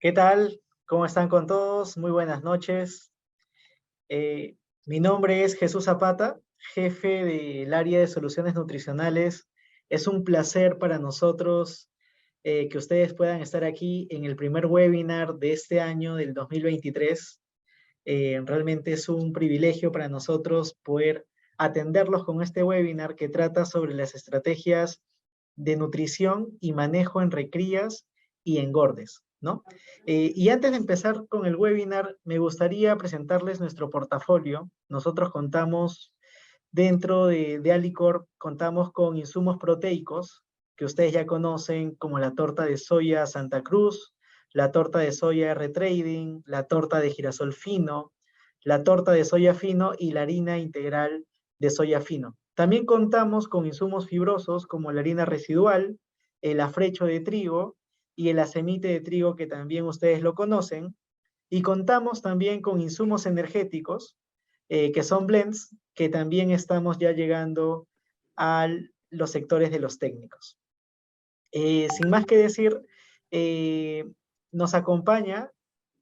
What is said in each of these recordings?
¿Qué tal? ¿Cómo están con todos? Muy buenas noches. Eh, Mi nombre es Jesús Zapata, jefe del área de soluciones nutricionales. Es un placer para nosotros que ustedes puedan estar aquí en el primer webinar de este año, del 2023. Realmente es un privilegio para nosotros poder atenderlos con este webinar que trata sobre las estrategias de nutrición y manejo en recrías y engordes, ¿no? Y antes de empezar con el webinar, me gustaría presentarles nuestro portafolio. Nosotros contamos, dentro de Alicorp, contamos con insumos proteicos que ustedes ya conocen, como la torta de soya Santa Cruz, la torta de soya R-Trading, la torta de girasol fino, la torta de soya fino y la harina integral de soya fino. También contamos con insumos fibrosos como la harina residual, el afrecho de trigo y el acemite de trigo, que también ustedes lo conocen. Y contamos también con insumos energéticos, que son blends, que también estamos ya llegando a los sectores de los técnicos. Sin más que decir, eh, nos acompaña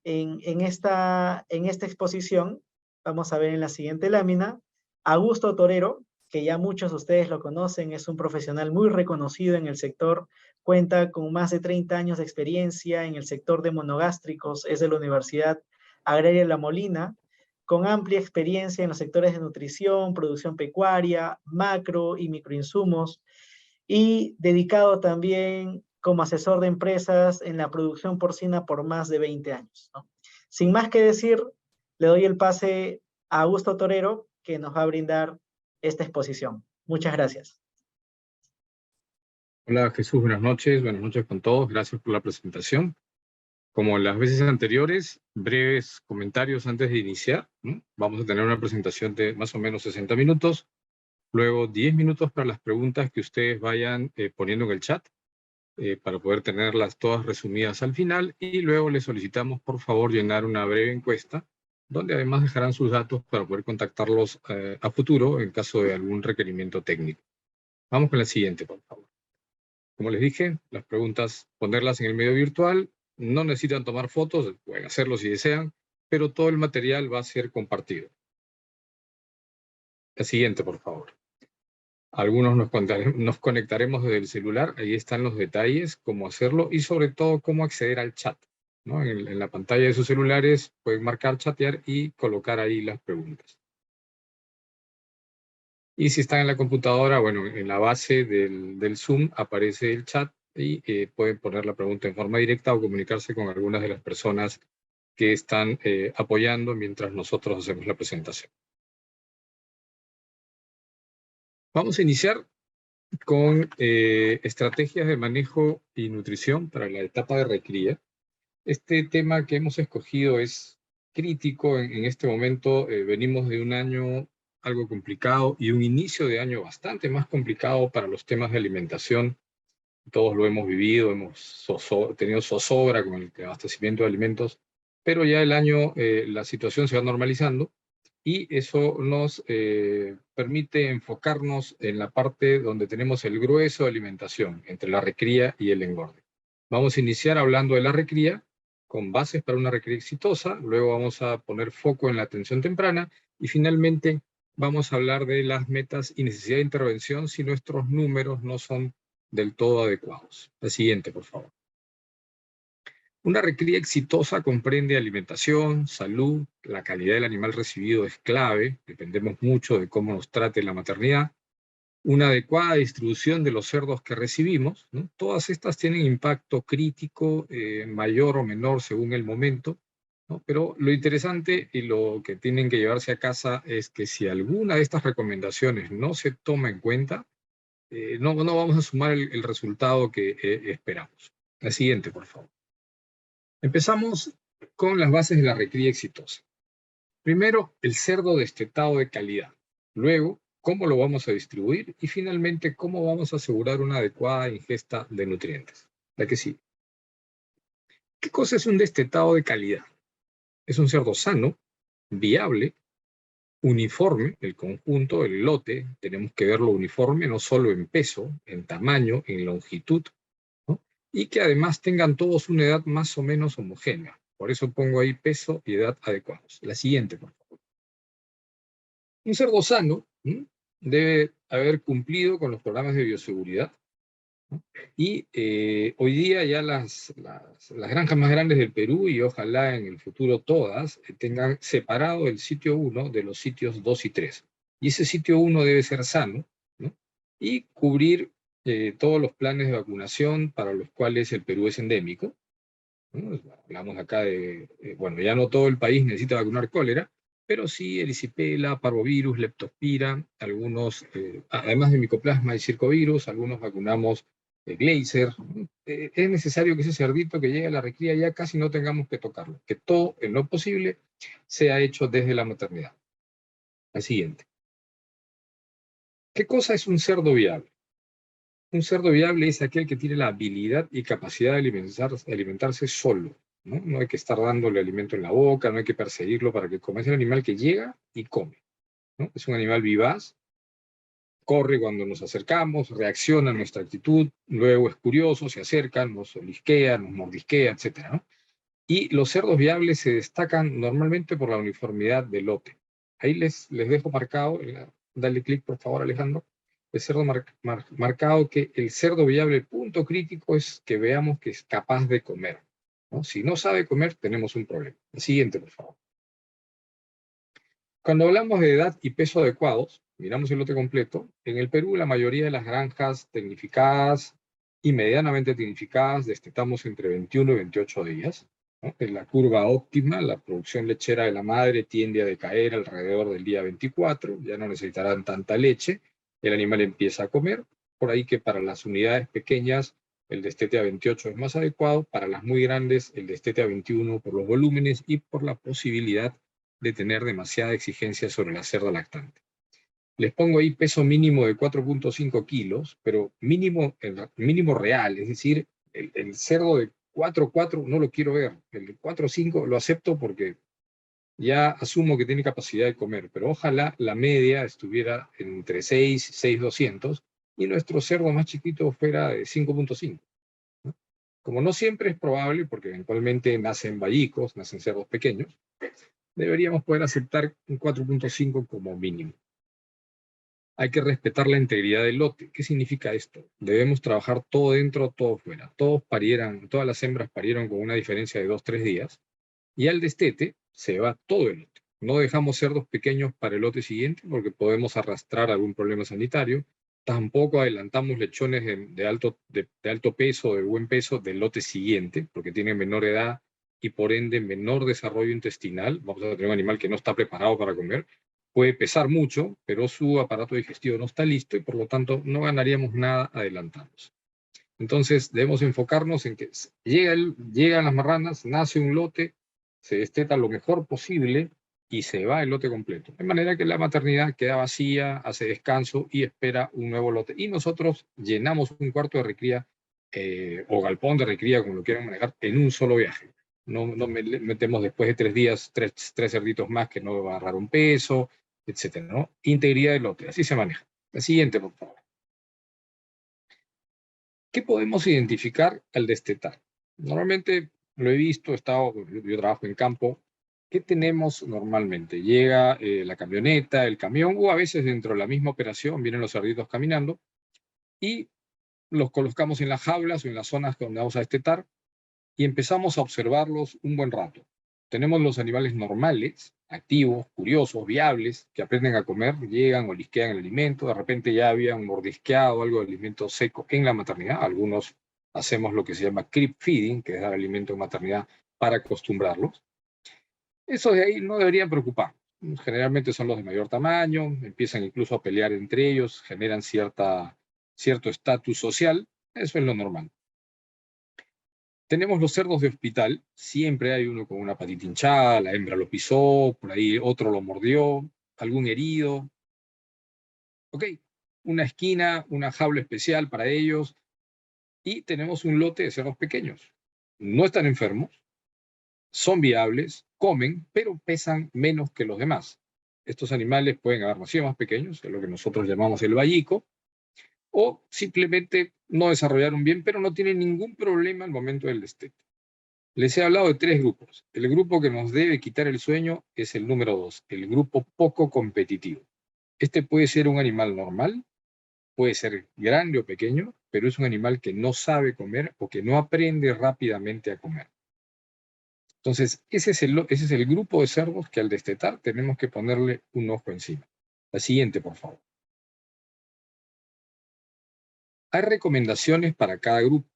en esta exposición, vamos a ver en la siguiente lámina, Augusto Torero, que ya muchos de ustedes lo conocen, es un profesional muy reconocido en el sector, cuenta con más de 30 años de experiencia en el sector de monogástricos, es de la Universidad Agraria La Molina, con amplia experiencia en los sectores de nutrición, producción pecuaria, macro y microinsumos, y dedicado también como asesor de empresas en la producción porcina por más de 20 años, ¿no? Sin más que decir, le doy el pase a Augusto Torero, que nos va a brindar esta exposición. Muchas gracias. Hola Jesús, buenas noches con todos, gracias por la presentación. Como en las veces anteriores, breves comentarios antes de iniciar, ¿no? Vamos a tener una presentación de más o menos 60 minutos, luego 10 minutos para las preguntas que ustedes vayan poniendo en el chat, para poder tenerlas todas resumidas al final, y luego les solicitamos por favor llenar una breve encuesta, donde además dejarán sus datos para poder contactarlos a futuro en caso de algún requerimiento técnico. Vamos con la siguiente, por favor. Como les dije, las preguntas, ponerlas en el medio virtual, no necesitan tomar fotos, pueden hacerlo si desean, pero todo el material va a ser compartido. La siguiente, por favor. Algunos nos conectaremos desde el celular, ahí están los detalles, cómo hacerlo y sobre todo cómo acceder al chat, ¿no? En la pantalla de sus celulares pueden marcar chatear y colocar ahí las preguntas. Y si están en la computadora, bueno, en la base del Zoom aparece el chat y pueden poner la pregunta en forma directa o comunicarse con algunas de las personas que están apoyando mientras nosotros hacemos la presentación. Vamos a iniciar con estrategias de manejo y nutrición para la etapa de recría. Este tema que hemos escogido es crítico en este momento. Venimos de un año algo complicado y un inicio de año bastante más complicado para los temas de alimentación. Todos lo hemos vivido, hemos tenido zozobra con el abastecimiento de alimentos, pero ya el año la situación se va normalizando y eso nos permite enfocarnos en la parte donde tenemos el grueso de alimentación, entre la recría y el engorde. Vamos a iniciar hablando de la recría, con bases para una recría exitosa, luego vamos a poner foco en la atención temprana y finalmente vamos a hablar de las metas y necesidad de intervención si nuestros números no son del todo adecuados. La siguiente, por favor. Una recría exitosa comprende alimentación, salud, la calidad del animal recibido es clave, dependemos mucho de cómo nos trate la maternidad, una adecuada distribución de los cerdos que recibimos, ¿no? Todas estas tienen impacto crítico, mayor o menor según el momento, ¿no? Pero lo interesante y lo que tienen que llevarse a casa es que si alguna de estas recomendaciones no se toma en cuenta, no vamos a sumar el resultado que esperamos. La siguiente, por favor. Empezamos con las bases de la recría exitosa. Primero, el cerdo destetado de calidad. Luego, cómo lo vamos a distribuir. Y finalmente, cómo vamos a asegurar una adecuada ingesta de nutrientes. La que sigue. ¿Qué cosa es un destetado de calidad? Es un cerdo sano, viable, uniforme, el conjunto, el lote. Tenemos que verlo uniforme no solo en peso, en tamaño, en longitud, ¿no? y que además tengan todos una edad más o menos homogénea. Por eso pongo ahí peso y edad adecuados. La siguiente, por favor. Un cerdo sano debe haber cumplido con los programas de bioseguridad, ¿no? Y hoy día ya las granjas más grandes del Perú, y ojalá en el futuro todas, tengan separado el sitio 1 de los sitios 2 y 3. Y ese sitio 1 debe ser sano, ¿no? Y cubrir todos los planes de vacunación para los cuales el Perú es endémico, ¿no? Hablamos acá de, bueno, ya no todo el país necesita vacunar cólera, pero sí erisipela, parvovirus, leptospira, algunos, además de micoplasma y circovirus, algunos vacunamos Gleiser. Es necesario que ese cerdito que llegue a la recría ya casi no tengamos que tocarlo, que todo en lo posible sea hecho desde la maternidad. La siguiente. ¿Qué cosa es un cerdo viable? Un cerdo viable es aquel que tiene la habilidad y capacidad de alimentarse solo, ¿no? No hay que estar dándole alimento en la boca, no hay que perseguirlo para que coma. Es el animal que llega y come, ¿no? Es un animal vivaz, corre cuando nos acercamos, reacciona a nuestra actitud, luego es curioso, se acerca, nos olisquea, nos mordisquea, etc., ¿no? Y los cerdos viables se destacan normalmente por la uniformidad del lote. Ahí les dejo marcado, dale clic por favor, Alejandro, el cerdo marcado, que el cerdo viable, el punto crítico es que veamos que es capaz de comer, ¿no? Si no sabe comer, tenemos un problema. El siguiente, por favor. Cuando hablamos de edad y peso adecuados, miramos el lote completo. En el Perú, la mayoría de las granjas tecnificadas y medianamente tecnificadas destetamos entre 21 y 28 días, ¿no? En la curva óptima, la producción lechera de la madre tiende a decaer alrededor del día 24, ya no necesitarán tanta leche, el animal empieza a comer, por ahí que para las unidades pequeñas el destete a 28 es más adecuado, para las muy grandes el destete a 21 por los volúmenes y por la posibilidad de tener demasiada exigencia sobre la cerda lactante. Les pongo ahí peso mínimo de 4.5 kilos, pero mínimo, mínimo real, es decir, el cerdo de 4.4 no lo quiero ver, el de 4.5 lo acepto porque ya asumo que tiene capacidad de comer, pero ojalá la media estuviera entre 6 y 6.200 y nuestro cerdo más chiquito fuera de 5.5. ¿No? Como no siempre es probable, porque eventualmente nacen vallicos, nacen cerdos pequeños, deberíamos poder aceptar un 4.5 como mínimo. Hay que respetar la integridad del lote. ¿Qué significa esto? Debemos trabajar todo dentro, todo fuera. Todas las hembras parieron con una diferencia de 2-3 días, y al destete se va todo el lote. No dejamos cerdos pequeños para el lote siguiente porque podemos arrastrar algún problema sanitario. Tampoco adelantamos lechones de alto peso, de buen peso, del lote siguiente, porque tienen menor edad y por ende menor desarrollo intestinal. Vamos a tener un animal que no está preparado para comer. Puede pesar mucho, pero su aparato digestivo no está listo y por lo tanto no ganaríamos nada adelantamos. Entonces debemos enfocarnos en que llegan las marranas, nace un lote, se desteta lo mejor posible y se va el lote completo. De manera que la maternidad queda vacía, hace descanso y espera un nuevo lote. Y nosotros llenamos un cuarto de recría o galpón de recría, como lo quieran manejar, en un solo viaje. No metemos después de 3 días tres cerditos más que no va a agarrar un peso, etcétera, ¿no? Integridad del lote, así se maneja. La siguiente, por favor. ¿Qué podemos identificar al destetar? Normalmente lo he visto, yo trabajo en campo. ¿Qué tenemos normalmente? Llega la camioneta, el camión, o a veces dentro de la misma operación vienen los cerditos caminando y los colocamos en las jaulas o en las zonas donde vamos a destetar y empezamos a observarlos un buen rato. Tenemos los animales normales, activos, curiosos, viables, que aprenden a comer, llegan o lisquean el alimento, de repente ya habían mordisqueado algo de alimento seco en la maternidad. Algunos hacemos lo que se llama creep feeding, que es dar alimento en maternidad para acostumbrarlos. Eso de ahí no deberían preocupar. Generalmente son los de mayor tamaño, empiezan incluso a pelear entre ellos, generan cierto estatus social. Eso es lo normal. Tenemos los cerdos de hospital, siempre hay uno con una patita hinchada, la hembra lo pisó, por ahí otro lo mordió, algún herido. Ok, una esquina, una jaula especial para ellos, y tenemos un lote de cerdos pequeños. No están enfermos, son viables, comen, pero pesan menos que los demás. Estos animales pueden haber nacido más pequeños, que es lo que nosotros llamamos el vallico, o simplemente no desarrollaron bien, pero no tienen ningún problema al momento del destete. Les he hablado de 3 grupos. El grupo que nos debe quitar el sueño es el número 2, el grupo poco competitivo. Este puede ser un animal normal, puede ser grande o pequeño, pero es un animal que no sabe comer o que no aprende rápidamente a comer. Entonces, ese es el grupo de cerdos que al destetar tenemos que ponerle un ojo encima. La siguiente, por favor. Hay recomendaciones para cada grupo.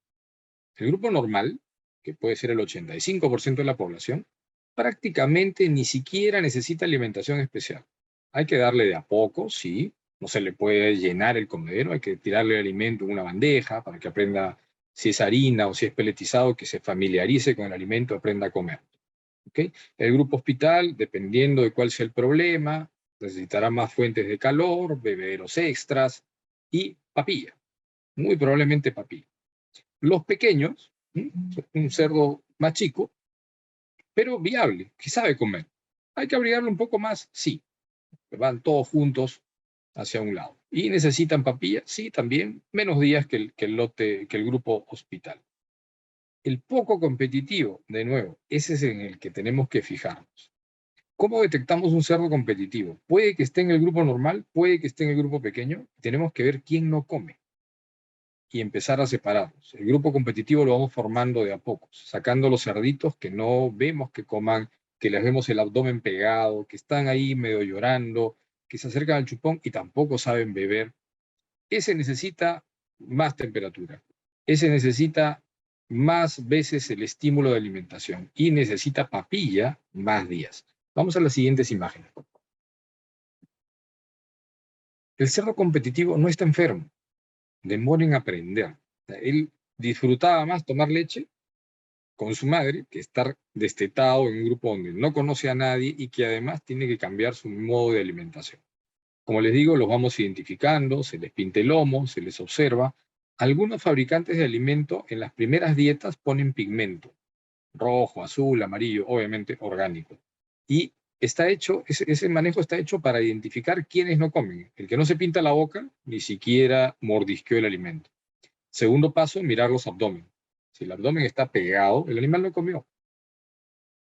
El grupo normal, que puede ser el 85% de la población, prácticamente ni siquiera necesita alimentación especial. Hay que darle de a poco, sí. No se le puede llenar el comedero, hay que tirarle alimento en una bandeja para que aprenda si es harina o si es peletizado, que se familiarice con el alimento, aprenda a comer. ¿Okay? El grupo hospital, dependiendo de cuál sea el problema, necesitará más fuentes de calor, bebederos extras y papilla. Muy probablemente papilla. Los pequeños, un cerdo más chico, pero viable, que sabe comer. ¿Hay que abrigarlo un poco más? Sí. Van todos juntos hacia un lado. ¿Y necesitan papilla? Sí, también. Menos días que el grupo hospital. El poco competitivo, de nuevo, ese es en el que tenemos que fijarnos. ¿Cómo detectamos un cerdo competitivo? Puede que esté en el grupo normal, puede que esté en el grupo pequeño. Tenemos que ver quién no come y empezar a separarlos. El grupo competitivo lo vamos formando de a pocos, sacando los cerditos que no vemos que coman, que les vemos el abdomen pegado, que están ahí medio llorando, que se acercan al chupón y tampoco saben beber. Ese necesita más temperatura. Ese necesita más veces el estímulo de alimentación y necesita papilla más días. Vamos a las siguientes imágenes. El cerdo competitivo no está enfermo, demora en aprender. Él disfrutaba más tomar leche con su madre que estar destetado en un grupo donde no conoce a nadie y que además tiene que cambiar su modo de alimentación. Como les digo, los vamos identificando, se les pinta el lomo, se les observa. Algunos fabricantes de alimento en las primeras dietas ponen pigmento, rojo, azul, amarillo, obviamente orgánico. Y está hecho, ese manejo está hecho para identificar quiénes no comen. El que no se pinta la boca, ni siquiera mordisqueó el alimento. Segundo paso, mirar los abdomen. Si el abdomen está pegado, el animal no comió.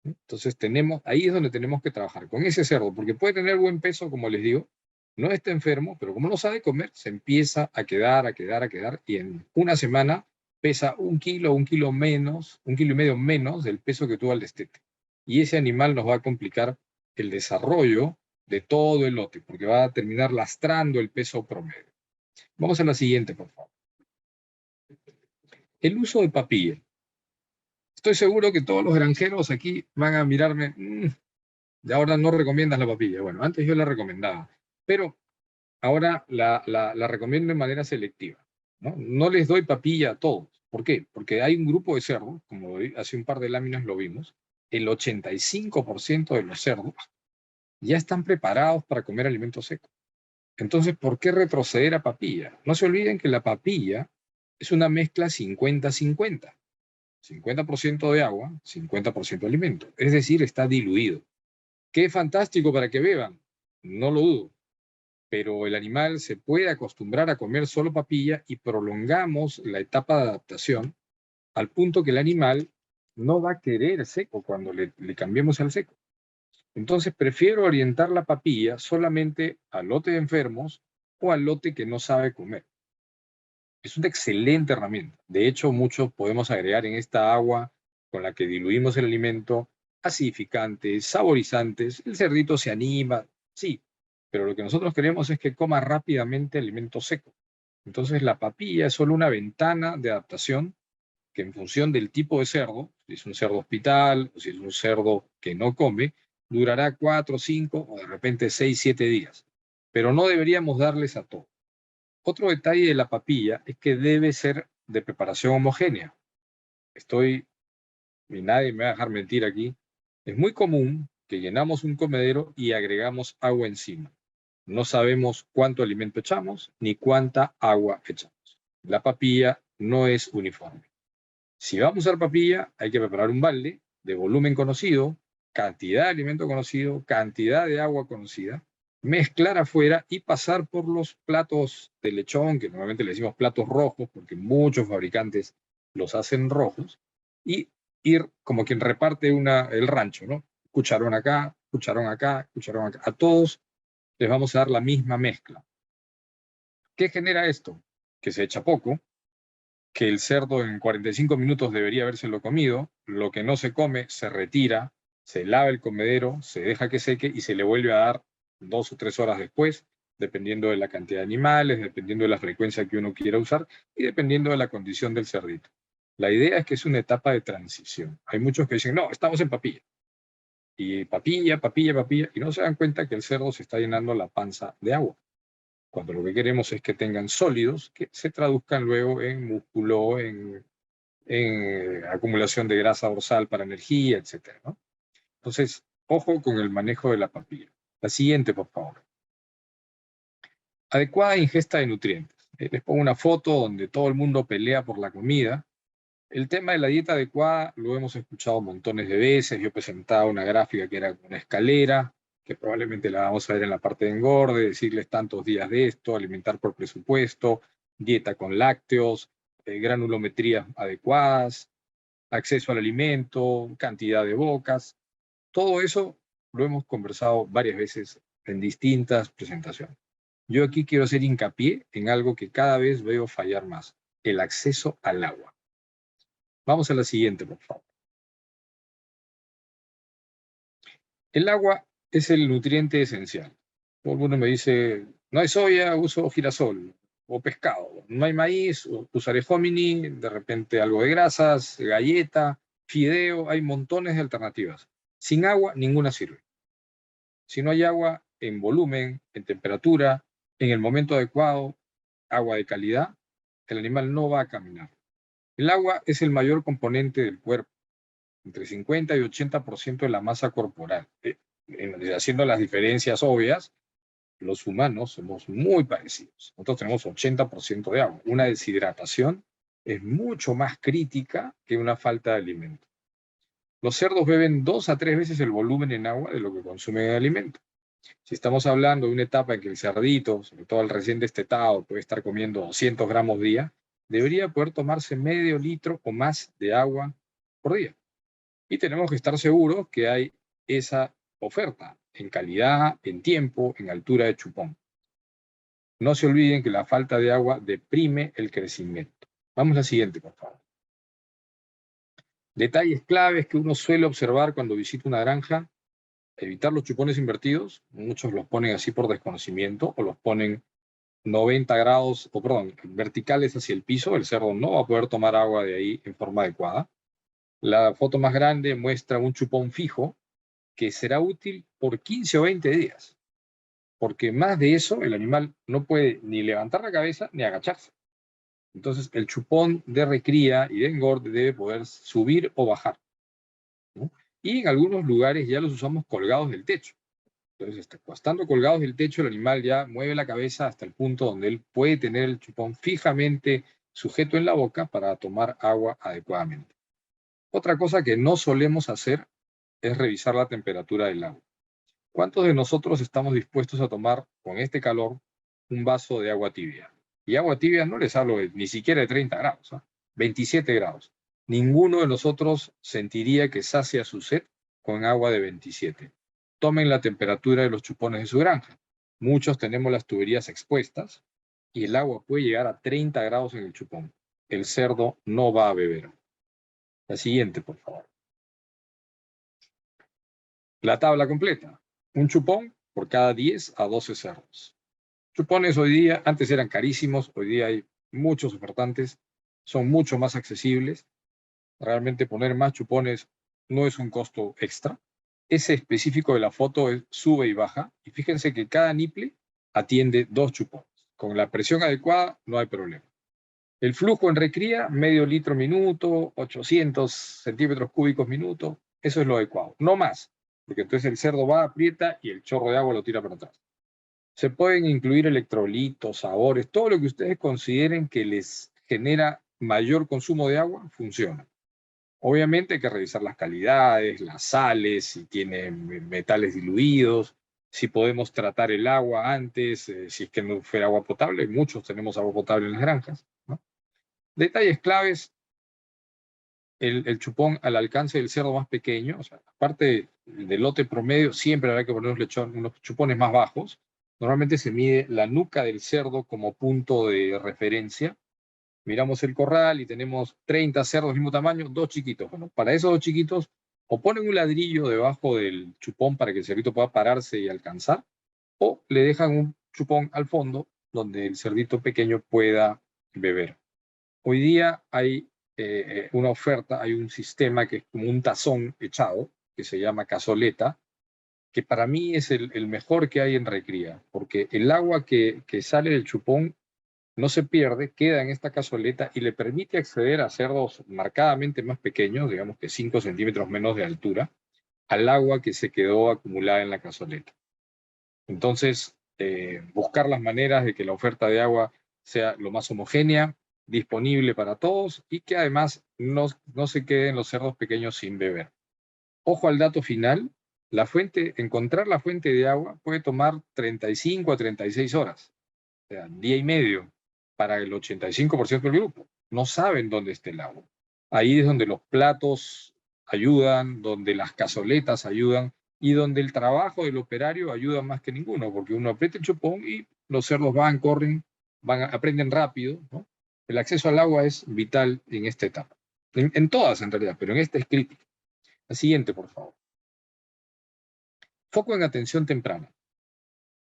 Entonces ahí es donde tenemos que trabajar con ese cerdo, porque puede tener buen peso, como les digo, no está enfermo, pero como no sabe comer, se empieza a quedar, y en una semana pesa 1 kilo menos, 1,5 kilos menos del peso que tuvo al destete. Y ese animal nos va a complicar el desarrollo de todo el lote, porque va a terminar lastrando el peso promedio. Vamos a la siguiente, por favor. El uso de papilla. Estoy seguro que todos los granjeros aquí van a mirarme, y ahora no recomiendas la papilla. Bueno, antes yo la recomendaba, pero ahora la recomiendo de manera selectiva. No les doy papilla a todos. ¿Por qué? Porque hay un grupo de cerdos, como hace un par de láminas lo vimos, el 85% de los cerdos ya están preparados para comer alimentos secos. Entonces, ¿por qué retroceder a papilla? No se olviden que la papilla es una mezcla 50-50. 50% de agua, 50% de alimento. Es decir, está diluido. ¿Qué fantástico para que beban? No lo dudo. Pero el animal se puede acostumbrar a comer solo papilla y prolongamos la etapa de adaptación al punto que el animal no va a querer seco cuando le cambiemos al seco. Entonces prefiero orientar la papilla solamente al lote de enfermos o al lote que no sabe comer. Es una excelente herramienta. De hecho, muchos podemos agregar en esta agua con la que diluimos el alimento acidificantes, saborizantes. El cerdito se anima, sí, pero lo que nosotros queremos es que coma rápidamente alimento seco. Entonces, la papilla es solo una ventana de adaptación que en función del tipo de cerdo, si es un cerdo hospital o si es un cerdo que no come, durará 4, 5 o de repente 6, 7 días. Pero no deberíamos darles a todo. Otro detalle de la papilla es que debe ser de preparación homogénea. Y nadie me va a dejar mentir aquí, es muy común que llenamos un comedero y agregamos agua encima. No sabemos cuánto alimento echamos ni cuánta agua echamos. La papilla no es uniforme. Si vamos a usar papilla, hay que preparar un balde de volumen conocido, cantidad de alimento conocido, cantidad de agua conocida, mezclar afuera y pasar por los platos de lechón, que normalmente le decimos platos rojos, porque muchos fabricantes los hacen rojos, y ir como quien reparte el rancho, ¿no? Cucharón acá, cucharón acá, cucharón acá. A todos les vamos a dar la misma mezcla. ¿Qué genera esto? Que se echa poco, que el cerdo en 45 minutos debería habérselo comido, lo que no se come se retira, se lava el comedero, se deja que seque y se le vuelve a dar 2 o 3 horas después, dependiendo de la cantidad de animales, dependiendo de la frecuencia que uno quiera usar y dependiendo de la condición del cerdito. La idea es que es una etapa de transición. Hay muchos que dicen, no, estamos en papilla. Y papilla, papilla, papilla, y no se dan cuenta que el cerdo se está llenando la panza de agua, cuando lo que queremos es que tengan sólidos que se traduzcan luego en músculo, en acumulación de grasa dorsal para energía, etc., ¿no? Entonces, ojo con el manejo de la papilla. La siguiente, por favor. Adecuada ingesta de nutrientes. Les pongo una foto donde todo el mundo pelea por la comida. El tema de la dieta adecuada lo hemos escuchado montones de veces. Yo presentaba una gráfica que era una escalera, que probablemente la vamos a ver en la parte de engorde, decirles tantos días de esto, alimentar por presupuesto, dieta con lácteos, granulometrías adecuadas, acceso al alimento, cantidad de bocas. Todo eso lo hemos conversado varias veces en distintas presentaciones. Yo aquí quiero hacer hincapié en algo que cada vez veo fallar más, el acceso al agua. Vamos a la siguiente, por favor. El agua es el nutriente esencial. Todo el mundo me dice, no hay soya, uso girasol o pescado. No hay maíz, usaré hominy, de repente algo de grasas, galleta, fideo, hay montones de alternativas. Sin agua, ninguna sirve. Si no hay agua en volumen, en temperatura, en el momento adecuado, agua de calidad, el animal no va a caminar. El agua es el mayor componente del cuerpo, entre 50 y 80% de la masa corporal. Haciendo las diferencias obvias, los humanos somos muy parecidos. Nosotros tenemos 80% de agua. Una deshidratación es mucho más crítica que una falta de alimento. Los cerdos beben 2 a 3 veces el volumen en agua de lo que consumen en alimento. Si estamos hablando de una etapa en que el cerdito, sobre todo el recién destetado, puede estar comiendo 200 gramos día, debería poder tomarse medio litro o más de agua por día. Y tenemos que estar seguros que hay esa oferta en calidad, en tiempo, en altura de chupón. No se olviden que la falta de agua deprime el crecimiento. Vamos a la siguiente, por favor. Detalles claves que uno suele observar cuando visita una granja. Evitar los chupones invertidos. Muchos los ponen así por desconocimiento o los ponen 90 grados, o perdón, verticales hacia el piso. El cerdo no va a poder tomar agua de ahí en forma adecuada. La foto más grande muestra un chupón fijo que será útil por 15 o 20 días. Porque más de eso el animal no puede ni levantar la cabeza ni agacharse. Entonces el chupón de recría y de engorde debe poder subir o bajar, ¿no? Y en algunos lugares ya los usamos colgados del techo. Entonces, estando colgados del techo, el animal ya mueve la cabeza hasta el punto donde él puede tener el chupón fijamente sujeto en la boca para tomar agua adecuadamente. Otra cosa que no solemos hacer es revisar la temperatura del agua. ¿Cuántos de nosotros estamos dispuestos a tomar con este calor un vaso de agua tibia? Y agua tibia no les hablo ni siquiera de 30 grados, ¿eh? 27 grados. Ninguno de nosotros sentiría que sacia su sed con agua de 27. Tomen la temperatura de los chupones de su granja. Muchos tenemos las tuberías expuestas y el agua puede llegar a 30 grados en el chupón. El cerdo no va a beber. La siguiente, por favor. La tabla completa. Un chupón por cada 10 a 12 cerdos. Chupones hoy día, antes eran carísimos, hoy día hay muchos ofertantes, son mucho más accesibles. Realmente poner más chupones no es un costo extra. Ese específico de la foto sube y baja, y fíjense que cada niple atiende 2 chupones. Con la presión adecuada no hay problema. El flujo en recría, medio litro minuto, 800 centímetros cúbicos minuto, eso es lo adecuado, no más, porque entonces el cerdo va, aprieta y el chorro de agua lo tira para atrás. Se pueden incluir electrolitos, sabores, todo lo que ustedes consideren que les genera mayor consumo de agua, funciona. Obviamente hay que revisar las calidades, las sales, si tiene metales diluidos, si podemos tratar el agua antes, si es que no fuera agua potable. Muchos tenemos agua potable en las granjas, ¿no? Detalles claves: el chupón al alcance del cerdo más pequeño. O sea, aparte del lote promedio, siempre habrá que poner unos chupones más bajos. Normalmente se mide la nuca del cerdo como punto de referencia. Miramos el corral y tenemos 30 cerdos del mismo tamaño, 2 chiquitos. Bueno, para esos 2 chiquitos, o ponen un ladrillo debajo del chupón para que el cerdito pueda pararse y alcanzar, o le dejan un chupón al fondo donde el cerdito pequeño pueda beber. Hoy día hay una oferta, hay un sistema que es como un tazón echado, que se llama cazoleta, que para mí es el mejor que hay en recría, porque el agua que sale del chupón no se pierde, queda en esta cazoleta y le permite acceder a cerdos marcadamente más pequeños, digamos que 5 centímetros menos de altura, al agua que se quedó acumulada en la cazoleta. Entonces, buscar las maneras de que la oferta de agua sea lo más homogénea, disponible para todos y que además no se queden los cerdos pequeños sin beber. Ojo al dato final: encontrar la fuente de agua puede tomar 35 a 36 horas, o sea, día y medio, para el 85% del grupo. No saben dónde está el agua. Ahí es donde los platos ayudan, donde las cazoletas ayudan y donde el trabajo del operario ayuda más que ninguno, porque uno aprieta el chupón y los cerdos van, corren, aprenden rápido, ¿no? El acceso al agua es vital en esta etapa. En todas, en realidad, pero en esta es crítica. La siguiente, por favor. Foco en atención temprana.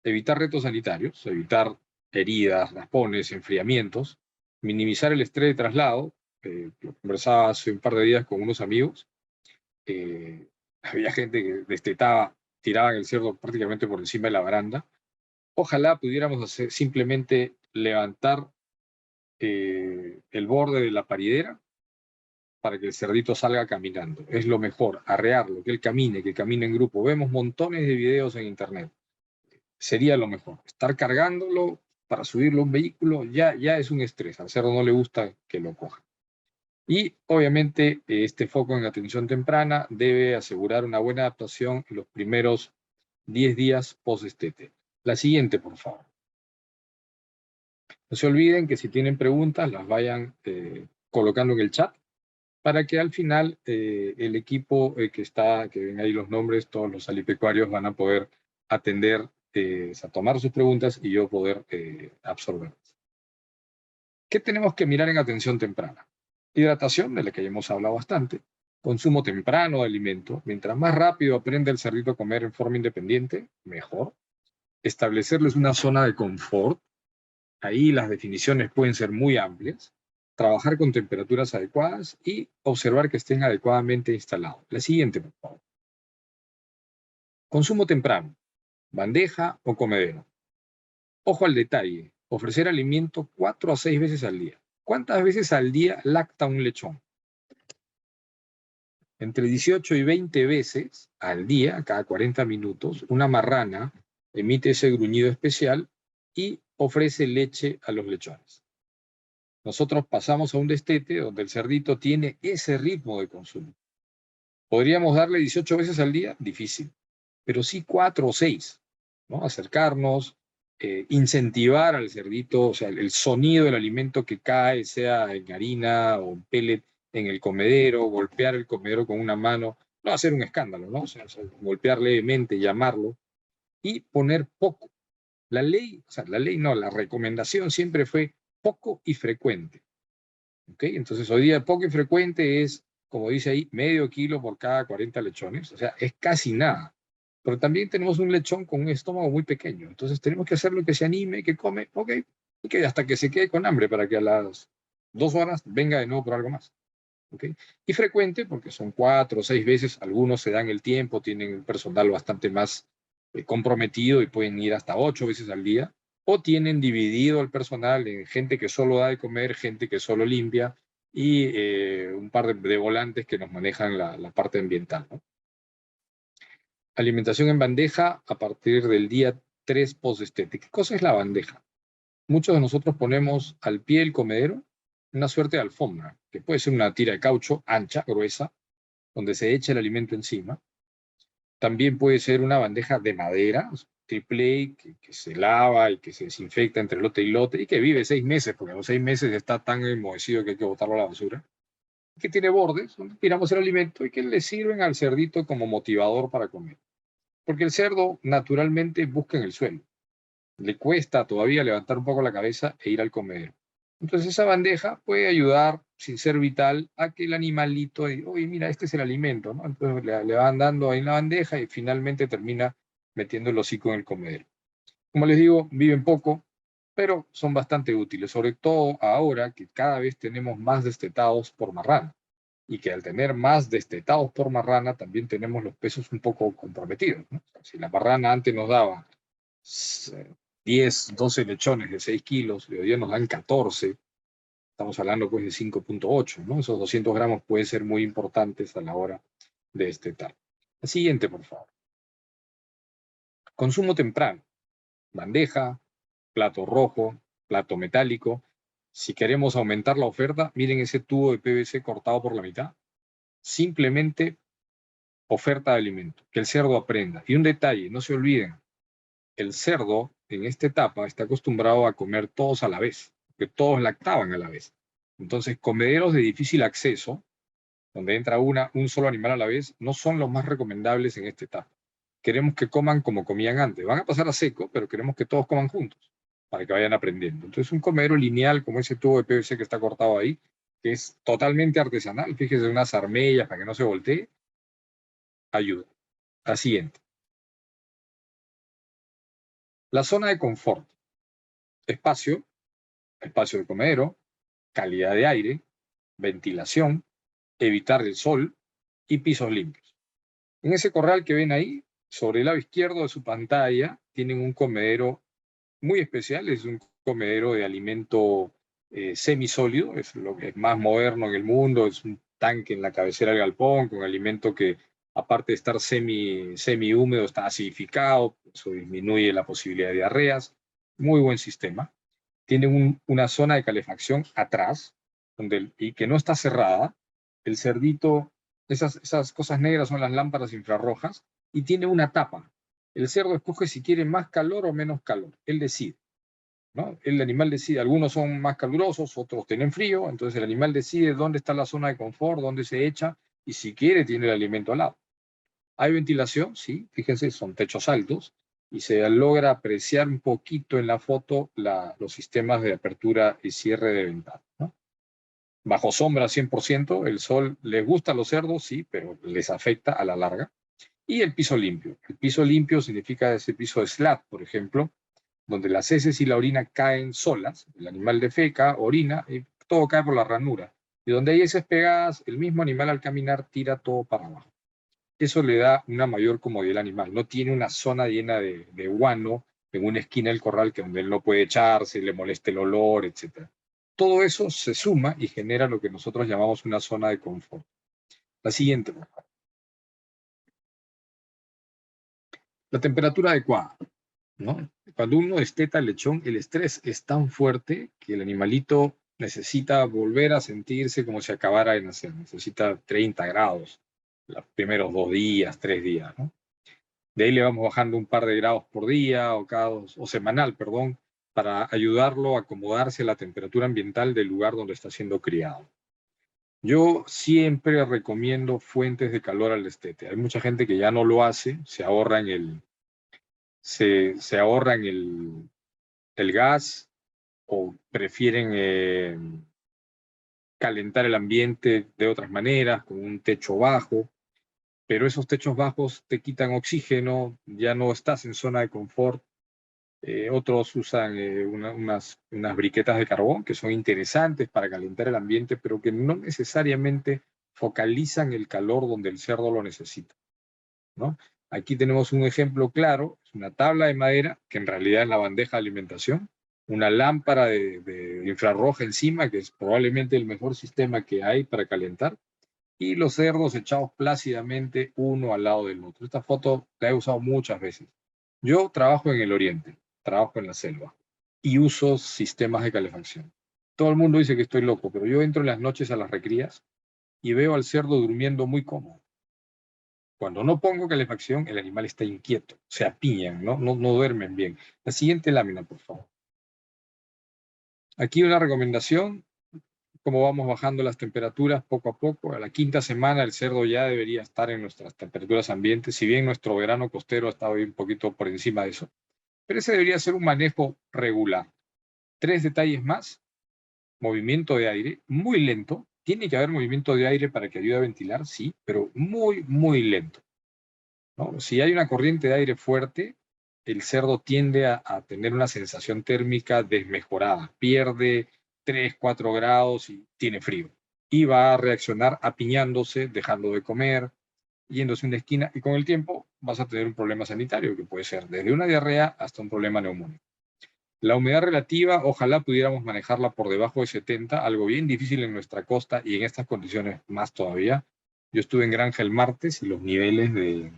Evitar retos sanitarios, evitar heridas, raspones, enfriamientos, minimizar el estrés de traslado. Lo conversaba hace un par de días con unos amigos. Había gente que destetaba, tiraban el cerdo prácticamente por encima de la baranda. Ojalá pudiéramos simplemente levantar el borde de la paridera para que el cerdito salga caminando. Es lo mejor, arrearlo, que él camine, que camine en grupo. Vemos montones de videos en internet. Sería lo mejor. Estar cargándolo para subirlo a un vehículo ya es un estrés. Al cerdo no le gusta que lo coja. Y obviamente este foco en atención temprana debe asegurar una buena adaptación en los primeros 10 días post-destete. La siguiente, por favor. No se olviden que si tienen preguntas las vayan colocando en el chat para que al final el equipo que ven ahí los nombres, todos los alipecuarios van a poder atender, a tomar sus preguntas y yo poder absorberlas. ¿Qué tenemos que mirar en atención temprana? Hidratación, de la que ya hemos hablado bastante. Consumo temprano de alimento. Mientras más rápido aprende el cerdito a comer en forma independiente, mejor. Establecerles una zona de confort. Ahí las definiciones pueden ser muy amplias. Trabajar con temperaturas adecuadas y observar que estén adecuadamente instalados. La siguiente, por favor. Consumo temprano. Bandeja o comedero. Ojo al detalle. Ofrecer alimento 4 a 6 veces al día. ¿Cuántas veces al día lacta un lechón? Entre 18 y 20 veces al día, cada 40 minutos, una marrana emite ese gruñido especial y ofrece leche a los lechones. Nosotros pasamos a un destete donde el cerdito tiene ese ritmo de consumo. ¿Podríamos darle 18 veces al día? Difícil, pero sí 4 o 6, ¿no? Acercarnos, incentivar al cerdito, o sea, el sonido del alimento que cae, sea en harina o en pellet, en el comedero, golpear el comedero con una mano, no hacer un escándalo, ¿no? O sea, golpear levemente, llamarlo y poner poco. La ley no, la recomendación siempre fue poco y frecuente. ¿Ok? Entonces hoy día poco y frecuente es, como dice ahí, medio kilo por cada 40 lechones, o sea, es casi nada. Pero también tenemos un lechón con un estómago muy pequeño, entonces tenemos que hacerlo que se anime, que come, ok, y que hasta que se quede con hambre para que a las 2 horas venga de nuevo por algo más. ¿Ok? Y frecuente porque son 4 o 6 veces, algunos se dan el tiempo, tienen un personal bastante más comprometido y pueden ir hasta 8 veces al día, o tienen dividido el personal en gente que solo da de comer, gente que solo limpia y un par de volantes que nos manejan la parte ambiental, ¿no? Alimentación en bandeja a partir del día 3 post-destete. ¿Qué cosa es la bandeja? Muchos de nosotros ponemos al pie del comedero una suerte de alfombra, que puede ser una tira de caucho ancha, gruesa, donde se echa el alimento encima. También puede ser una bandeja de madera, triple A, que se lava y que se desinfecta entre lote y lote y que vive 6 meses, porque a los 6 meses está tan enmohecido que hay que botarlo a la basura. Que tiene bordes donde tiramos el alimento y que le sirven al cerdito como motivador para comer. Porque el cerdo naturalmente busca en el suelo. Le cuesta todavía levantar un poco la cabeza e ir al comedero. Entonces esa bandeja puede ayudar, sin ser vital, a que el animalito, oye, mira, este es el alimento, ¿no? Entonces le van dando ahí en la bandeja y finalmente termina metiendo el hocico en el comedero. Como les digo, viven poco, pero son bastante útiles, sobre todo ahora que cada vez tenemos más destetados por marrana y que al tener más destetados por marrana también tenemos los pesos un poco comprometidos, ¿no? Si la marrana antes nos daba 10, 12 lechones de 6 kilos, y hoy día nos dan 14, estamos hablando pues de 5.8, ¿no? Esos 200 gramos pueden ser muy importantes a la hora de destetar. La siguiente, por favor. Consumo temprano. Bandeja, plato rojo, plato metálico. Si queremos aumentar la oferta, miren ese tubo de PVC cortado por la mitad. Simplemente oferta de alimento, que el cerdo aprenda. Y un detalle, no se olviden, el cerdo en esta etapa está acostumbrado a comer todos a la vez, que todos lactaban a la vez. Entonces, comederos de difícil acceso, donde entra un solo animal a la vez, no son los más recomendables en esta etapa. Queremos que coman como comían antes. Van a pasar a seco, pero queremos que todos coman juntos, para que vayan aprendiendo. Entonces, un comedero lineal, como ese tubo de PVC que está cortado ahí, que es totalmente artesanal, fíjese, unas armellas para que no se voltee, ayuda. La siguiente. La zona de confort. Espacio, espacio de comedero, calidad de aire, ventilación, evitar el sol y pisos limpios. En ese corral que ven ahí, sobre el lado izquierdo de su pantalla, tienen un comedero muy especial, es un comedero de alimento semisólido, es lo que es más moderno en el mundo, es un tanque en la cabecera del galpón con alimento que, aparte de estar semi húmedo, está acidificado, eso disminuye la posibilidad de diarreas. Muy buen sistema. Tiene una zona de calefacción atrás, y que no está cerrada. El cerdito, esas cosas negras son las lámparas infrarrojas, y tiene una tapa. El cerdo escoge si quiere más calor o menos calor. Él decide, ¿no? El animal decide. Algunos son más calurosos, otros tienen frío. Entonces el animal decide dónde está la zona de confort, dónde se echa, y si quiere tiene el alimento al lado. ¿Hay ventilación? Sí, fíjense, son techos altos y se logra apreciar un poquito en la foto los sistemas de apertura y cierre de ventanas, ¿no? Bajo sombra 100%, el sol les gusta a los cerdos, sí, pero les afecta a la larga. Y el piso limpio. El piso limpio significa ese piso de slat, por ejemplo, donde las heces y la orina caen solas, el animal defeca, orina, y todo cae por la ranura. Y donde hay heces pegadas, el mismo animal al caminar tira todo para abajo. Eso le da una mayor comodidad al animal. No tiene una zona llena de guano en una esquina del corral que donde él no puede echarse, le molesta el olor, etc. Todo eso se suma y genera lo que nosotros llamamos una zona de confort. La siguiente, por favor. La temperatura adecuada, ¿no? Cuando uno desteta el lechón, el estrés es tan fuerte que el animalito necesita volver a sentirse como si acabara de nacer. Necesita 30 grados los primeros 2 días, 3 días, ¿no? De ahí le vamos bajando un par de grados por día o semanal, perdón, para ayudarlo a acomodarse a la temperatura ambiental del lugar donde está siendo criado. Yo siempre recomiendo fuentes de calor al destete. Hay mucha gente que ya no lo hace, se ahorra el gas o prefieren calentar el ambiente de otras maneras, con un techo bajo. Pero esos techos bajos te quitan oxígeno, ya no estás en zona de confort. Otros usan unas briquetas de carbón que son interesantes para calentar el ambiente, pero que no necesariamente focalizan el calor donde el cerdo lo necesita, ¿no? Aquí tenemos un ejemplo claro, es una tabla de madera que en realidad es la bandeja de alimentación, una lámpara de infrarroja encima, que es probablemente el mejor sistema que hay para calentar, y los cerdos echados plácidamente uno al lado del otro. Esta foto la he usado muchas veces. Yo trabajo en el oriente, trabajo en la selva y uso sistemas de calefacción. Todo el mundo dice que estoy loco, pero yo entro en las noches a las recrías y veo al cerdo durmiendo muy cómodo. Cuando no pongo calefacción, el animal está inquieto, se apiñan, no duermen bien. La siguiente lámina, por favor. Aquí una recomendación, como vamos bajando las temperaturas poco a poco. A la quinta semana el cerdo ya debería estar en nuestras temperaturas ambientes, si bien nuestro verano costero ha estado un poquito por encima de eso. Pero ese debería ser un manejo regular. 3 detalles más: movimiento de aire, muy lento. Tiene que haber movimiento de aire para que ayude a ventilar, sí, pero muy, muy lento, ¿no? Si hay una corriente de aire fuerte, el cerdo tiende a tener una sensación térmica desmejorada, pierde 3, 4 grados y tiene frío. Y va a reaccionar apiñándose, dejando de comer, yéndose a una esquina, y con el tiempo vas a tener un problema sanitario, que puede ser desde una diarrea hasta un problema neumónico. La humedad relativa, ojalá pudiéramos manejarla por debajo de 70, algo bien difícil en nuestra costa y en estas condiciones más todavía. Yo estuve en Granja el martes y los niveles de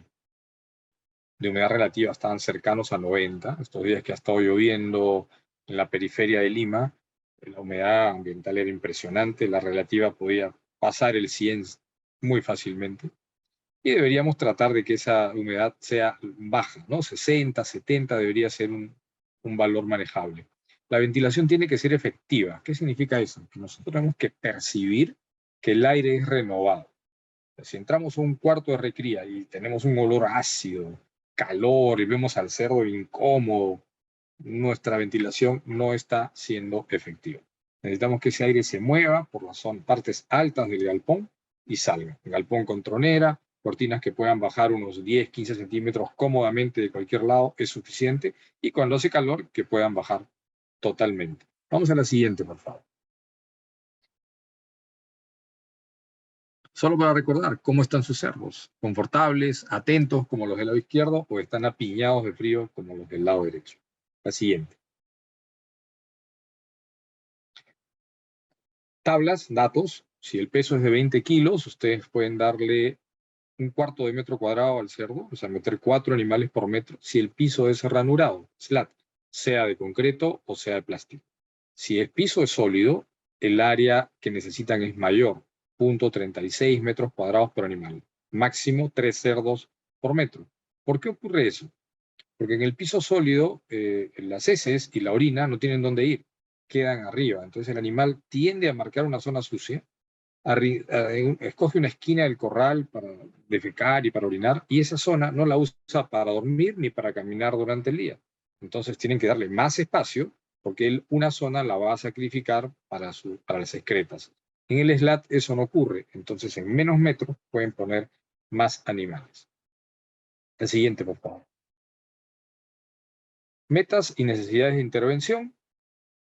humedad relativa estaban cercanos a 90. Estos días que ha estado lloviendo en la periferia de Lima, la humedad ambiental era impresionante, la relativa podía pasar el 100 muy fácilmente. Y deberíamos tratar de que esa humedad sea baja, ¿no? 60, 70 debería ser un valor manejable. La ventilación tiene que ser efectiva. ¿Qué significa eso? Que nosotros tenemos que percibir que el aire es renovado. Si entramos a un cuarto de recría y tenemos un olor ácido, calor, y vemos al cerdo incómodo, nuestra ventilación no está siendo efectiva. Necesitamos que ese aire se mueva por las partes altas del galpón y salga. Galpón con tronera, cortinas que puedan bajar unos 10, 15 centímetros cómodamente de cualquier lado es suficiente, y cuando hace calor que puedan bajar totalmente. Vamos a la siguiente, por favor. Solo para recordar cómo están sus cerdos: confortables, atentos como los del lado izquierdo, o están apiñados de frío como los del lado derecho. La siguiente. Tablas, datos. Si el peso es de 20 kilos, ustedes pueden darle un cuarto de metro cuadrado al cerdo, o sea, meter 4 animales por metro, si el piso es ranurado, slat, sea de concreto o sea de plástico. Si el piso es sólido, el área que necesitan es mayor, 0.36 metros cuadrados por animal, máximo 3 cerdos por metro. ¿Por qué ocurre eso? Porque en el piso sólido, las heces y la orina no tienen dónde ir, quedan arriba. Entonces el animal tiende a marcar una zona sucia, escoge una esquina del corral para defecar y para orinar, y esa zona no la usa para dormir ni para caminar durante el día. Entonces tienen que darle más espacio, porque él una zona la va a sacrificar para las excretas. En el SLAT eso no ocurre, entonces en menos metros pueden poner más animales. El siguiente, por favor. Metas y necesidades de intervención.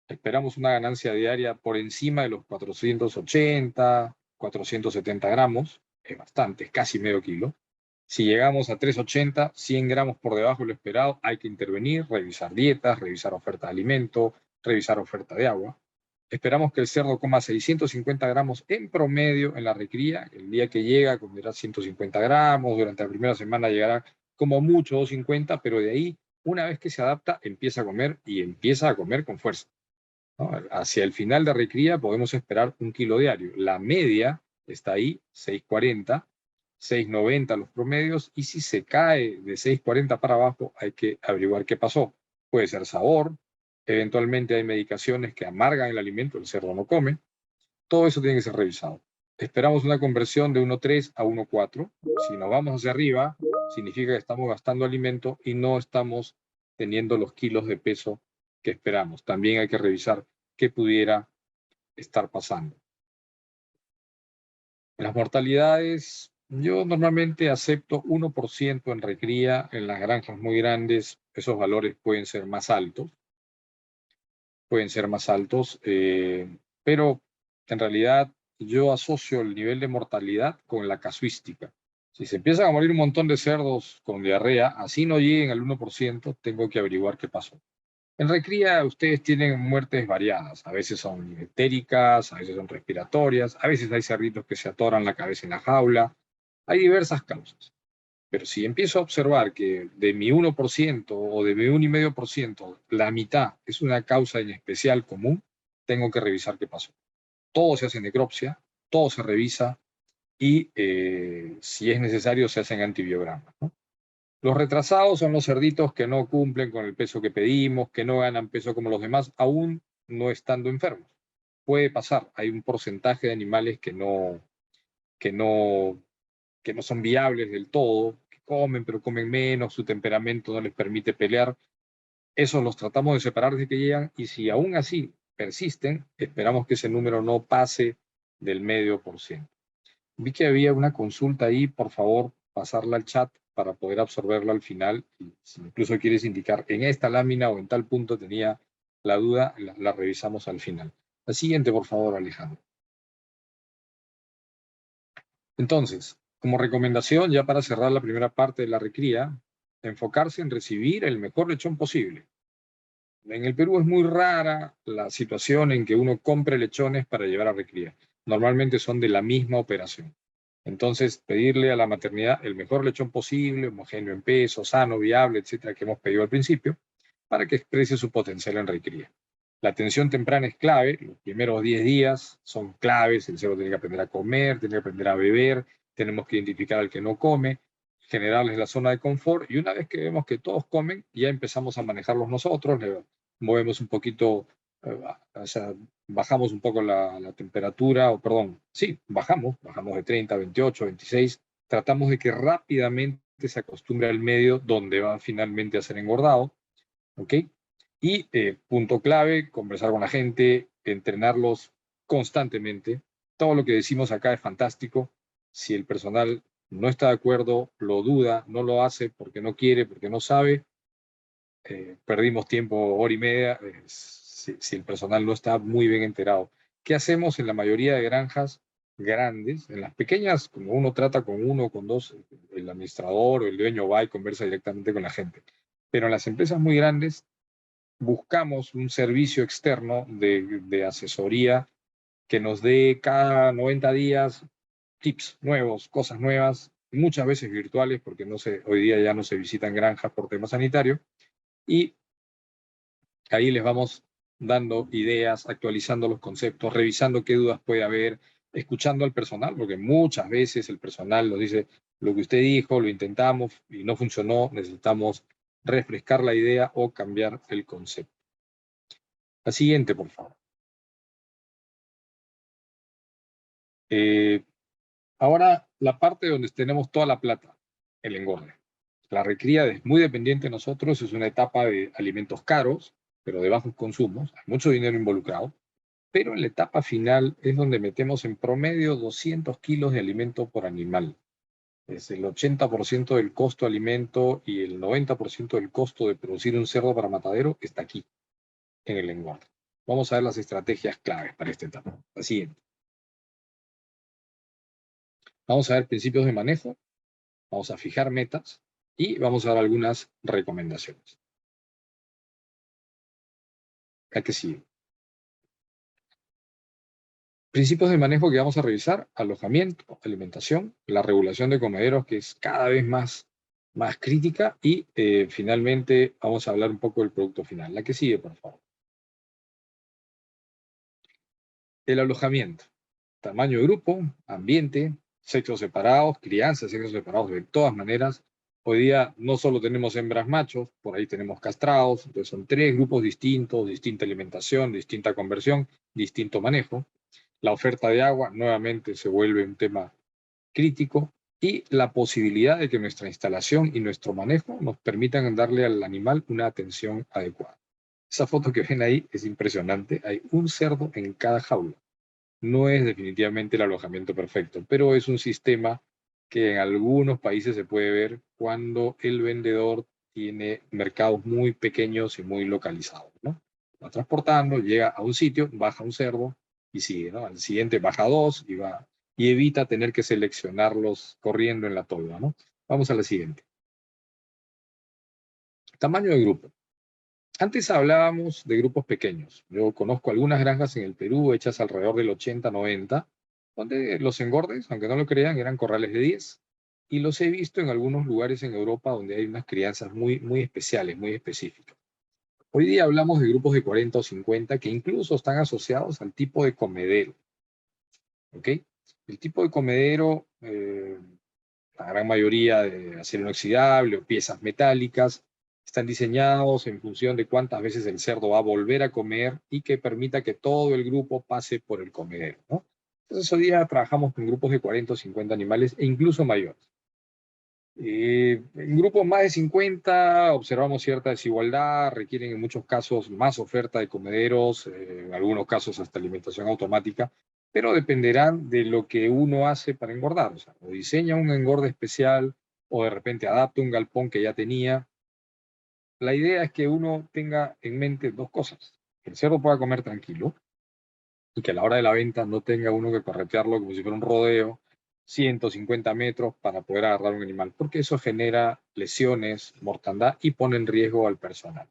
Esperamos una ganancia diaria por encima de los 480, 470 gramos. Es bastante, es casi medio kilo. Si llegamos a 380, 100 gramos por debajo de lo esperado, hay que intervenir, revisar dietas, revisar oferta de alimento, revisar oferta de agua. Esperamos que el cerdo coma 650 gramos en promedio en la recría. El día que llega comerá 150 gramos, durante la primera semana llegará como mucho 250, pero de ahí, una vez que se adapta, empieza a comer, y empieza a comer con fuerza, ¿no? Hacia el final de recría podemos esperar 1 kilo diario. La media está ahí, 640, 690 los promedios, y si se cae de 640 para abajo hay que averiguar qué pasó. Puede ser sabor, eventualmente hay medicaciones que amargan el alimento, el cerdo no come. Todo eso tiene que ser revisado. Esperamos una conversión de 1.3 a 1.4. Si nos vamos hacia arriba, significa que estamos gastando alimento y no estamos teniendo los kilos de peso que esperamos. También hay que revisar qué pudiera estar pasando. Las mortalidades, yo normalmente acepto 1% en recría. En las granjas muy grandes esos valores pueden ser más altos. Pero en realidad yo asocio el nivel de mortalidad con la casuística. Si se empiezan a morir un montón de cerdos con diarrea, así no lleguen al 1%, tengo que averiguar qué pasó. En recría ustedes tienen muertes variadas, a veces son entéricas, a veces son respiratorias, a veces hay cerditos que se atoran la cabeza en la jaula, hay diversas causas. Pero si empiezo a observar que de mi 1% o de mi 1,5%, la mitad es una causa en especial común, tengo que revisar qué pasó. Todo se hace necropsia, todo se revisa, y si es necesario se hacen antibiogramas, ¿no? Los retrasados son los cerditos que no cumplen con el peso que pedimos, que no ganan peso como los demás, aún no estando enfermos. Puede pasar, hay un porcentaje de animales que no, que no son viables del todo, que comen, pero comen menos, su temperamento no les permite pelear. Esos los tratamos de separar desde que llegan, y si aún así persisten, esperamos que ese número no pase del 0,5%. Vi que había una consulta ahí, por favor, pasarla al chat para poder absorberla al final. Y si incluso quieres indicar en esta lámina o en tal punto tenía la duda, la revisamos al final. La siguiente, por favor, Alejandro. Entonces, como recomendación, ya para cerrar la primera parte de la recría, enfocarse en recibir el mejor lechón posible. En el Perú es muy rara la situación en que uno compre lechones para llevar a recría. Normalmente son de la misma operación. Entonces, pedirle a la maternidad el mejor lechón posible, homogéneo en peso, sano, viable, etcétera, que hemos pedido al principio, para que exprese su potencial en recría. La atención temprana es clave, los primeros 10 días son claves, el cerdo tiene que aprender a comer, tiene que aprender a beber, tenemos que identificar al que no come, generarles la zona de confort, y una vez que vemos que todos comen, ya empezamos a manejarlos nosotros, le movemos un poquito, o sea, bajamos un poco la temperatura, o perdón, sí, bajamos de 30 a 28, 26, tratamos de que rápidamente se acostumbre al medio donde va finalmente a ser engordado, ¿ok? Y punto clave, conversar con la gente, entrenarlos constantemente. Todo lo que decimos acá es fantástico. Si el personal no está de acuerdo, lo duda, no lo hace porque no quiere, porque no sabe, perdimos tiempo, hora y media, si el personal no está muy bien enterado. ¿Qué hacemos en la mayoría de granjas grandes? En las pequeñas, como uno trata con uno, con dos, el administrador o el dueño va y conversa directamente con la gente. Pero en las empresas muy grandes, buscamos un servicio externo de asesoría que nos dé cada 90 días tips nuevos, cosas nuevas, muchas veces virtuales, porque hoy día ya no se visitan granjas por tema sanitario, y ahí les vamos dando ideas, actualizando los conceptos, revisando qué dudas puede haber, escuchando al personal, porque muchas veces el personal nos dice: lo que usted dijo, lo intentamos y no funcionó, necesitamos refrescar la idea o cambiar el concepto. La siguiente, por favor. Ahora, la parte donde tenemos toda la plata, el engorde. La recría es muy dependiente de nosotros, es una etapa de alimentos caros, pero de bajos consumos, hay mucho dinero involucrado, pero en la etapa final es donde metemos en promedio 200 kilos de alimento por animal. Es el 80% del costo de alimento y el 90% del costo de producir un cerdo para matadero está aquí, en el engorde. Vamos a ver las estrategias claves para esta etapa. La siguiente. Vamos a ver principios de manejo, vamos a fijar metas y vamos a dar algunas recomendaciones. ¿A qué sigue? Principios de manejo que vamos a revisar: alojamiento, alimentación, la regulación de comederos, que es cada vez más crítica, y finalmente vamos a hablar un poco del producto final. La que sigue, por favor. El alojamiento. Tamaño de grupo, ambiente, sexos separados, crianza, sexos separados de todas maneras. Hoy día no solo tenemos hembras machos, por ahí tenemos castrados, entonces son 3 grupos distintos, distinta alimentación, distinta conversión, distinto manejo. La oferta de agua nuevamente se vuelve un tema crítico, y la posibilidad de que nuestra instalación y nuestro manejo nos permitan darle al animal una atención adecuada. Esa foto que ven ahí es impresionante, hay un cerdo en cada jaula. No es definitivamente el alojamiento perfecto, pero es un sistema que en algunos países se puede ver cuando el vendedor tiene mercados muy pequeños y muy localizados, ¿no? Va transportando, llega a un sitio, baja un cerdo y sigue, ¿no? Al siguiente baja 2 y va, y evita tener que seleccionarlos corriendo en la tolva, ¿no? Vamos a la siguiente. Tamaño de grupo. Antes hablábamos de grupos pequeños. Yo conozco algunas granjas en el Perú hechas alrededor del 80-90, donde los engordes, aunque no lo crean, eran corrales de 10. Y los he visto en algunos lugares en Europa donde hay unas crianzas muy, muy especiales, muy específicas. Hoy día hablamos de grupos de 40 o 50 que incluso están asociados al tipo de comedero. ¿Ok? El tipo de comedero, la gran mayoría de acero inoxidable o piezas metálicas, están diseñados en función de cuántas veces el cerdo va a volver a comer y que permita que todo el grupo pase por el comedero, ¿no? Entonces hoy día trabajamos con grupos de 40 o 50 animales e incluso mayores. En grupos más de 50 observamos cierta desigualdad, requieren en muchos casos más oferta de comederos, en algunos casos hasta alimentación automática, pero dependerán de lo que uno hace para engordar. O sea, o diseña un engorde especial o de repente adapta un galpón que ya tenía. La idea es que uno tenga en mente dos cosas: que el cerdo pueda comer tranquilo y que a la hora de la venta no tenga uno que corretearlo como si fuera un rodeo, 150 metros para poder agarrar un animal, porque eso genera lesiones, mortandad y pone en riesgo al personal,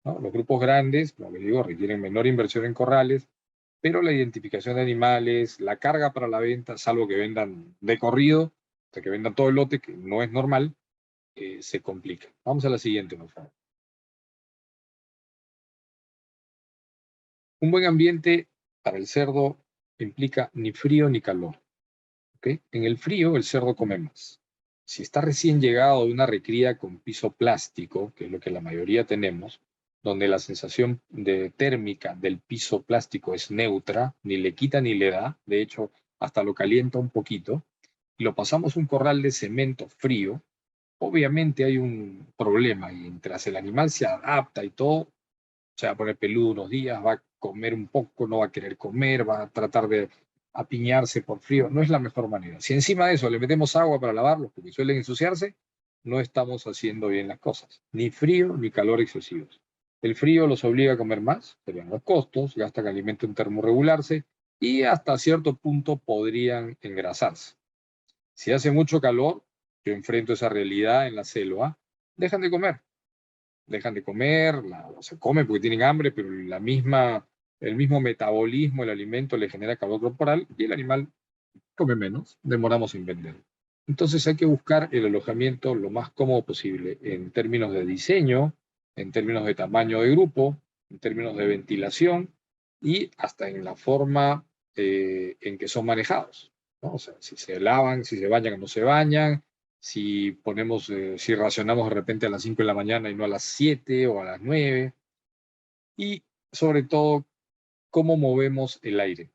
¿no? Los grupos grandes, como les digo, requieren menor inversión en corrales, pero la identificación de animales, la carga para la venta, salvo que vendan de corrido, o sea, que vendan todo el lote, que no es normal, se complica. Vamos a la siguiente, por favor. Un buen ambiente para el cerdo implica ni frío ni calor. ¿Okay? En el frío el cerdo come más. Si está recién llegado de una recría con piso plástico, que es lo que la mayoría tenemos, donde la sensación de térmica del piso plástico es neutra, ni le quita ni le da, de hecho hasta lo calienta un poquito, y lo pasamos a un corral de cemento frío, obviamente hay un problema y mientras el animal se adapta y todo, se va a poner peludo unos días, va a comer un poco, no va a querer comer, va a tratar de apiñarse por frío. No es la mejor manera. Si encima de eso le metemos agua para lavarlos, porque suelen ensuciarse, no estamos haciendo bien las cosas. Ni frío ni calor excesivos. El frío los obliga a comer más, serían los costos, gastan alimento en termorregularse y hasta cierto punto podrían engrasarse. Si hace mucho calor, yo enfrento esa realidad en la selva, dejan de comer, se come porque tienen hambre, pero el mismo metabolismo, el alimento le genera calor corporal y el animal come menos, demoramos en vender. Entonces hay que buscar el alojamiento lo más cómodo posible en términos de diseño, en términos de tamaño de grupo, en términos de ventilación y hasta en la forma en que son manejados, ¿no? O sea, si se lavan, si se bañan o no se bañan, si racionamos de repente a las 5 de la mañana y no a las 7 o a las 9, y sobre todo, cómo movemos el aire.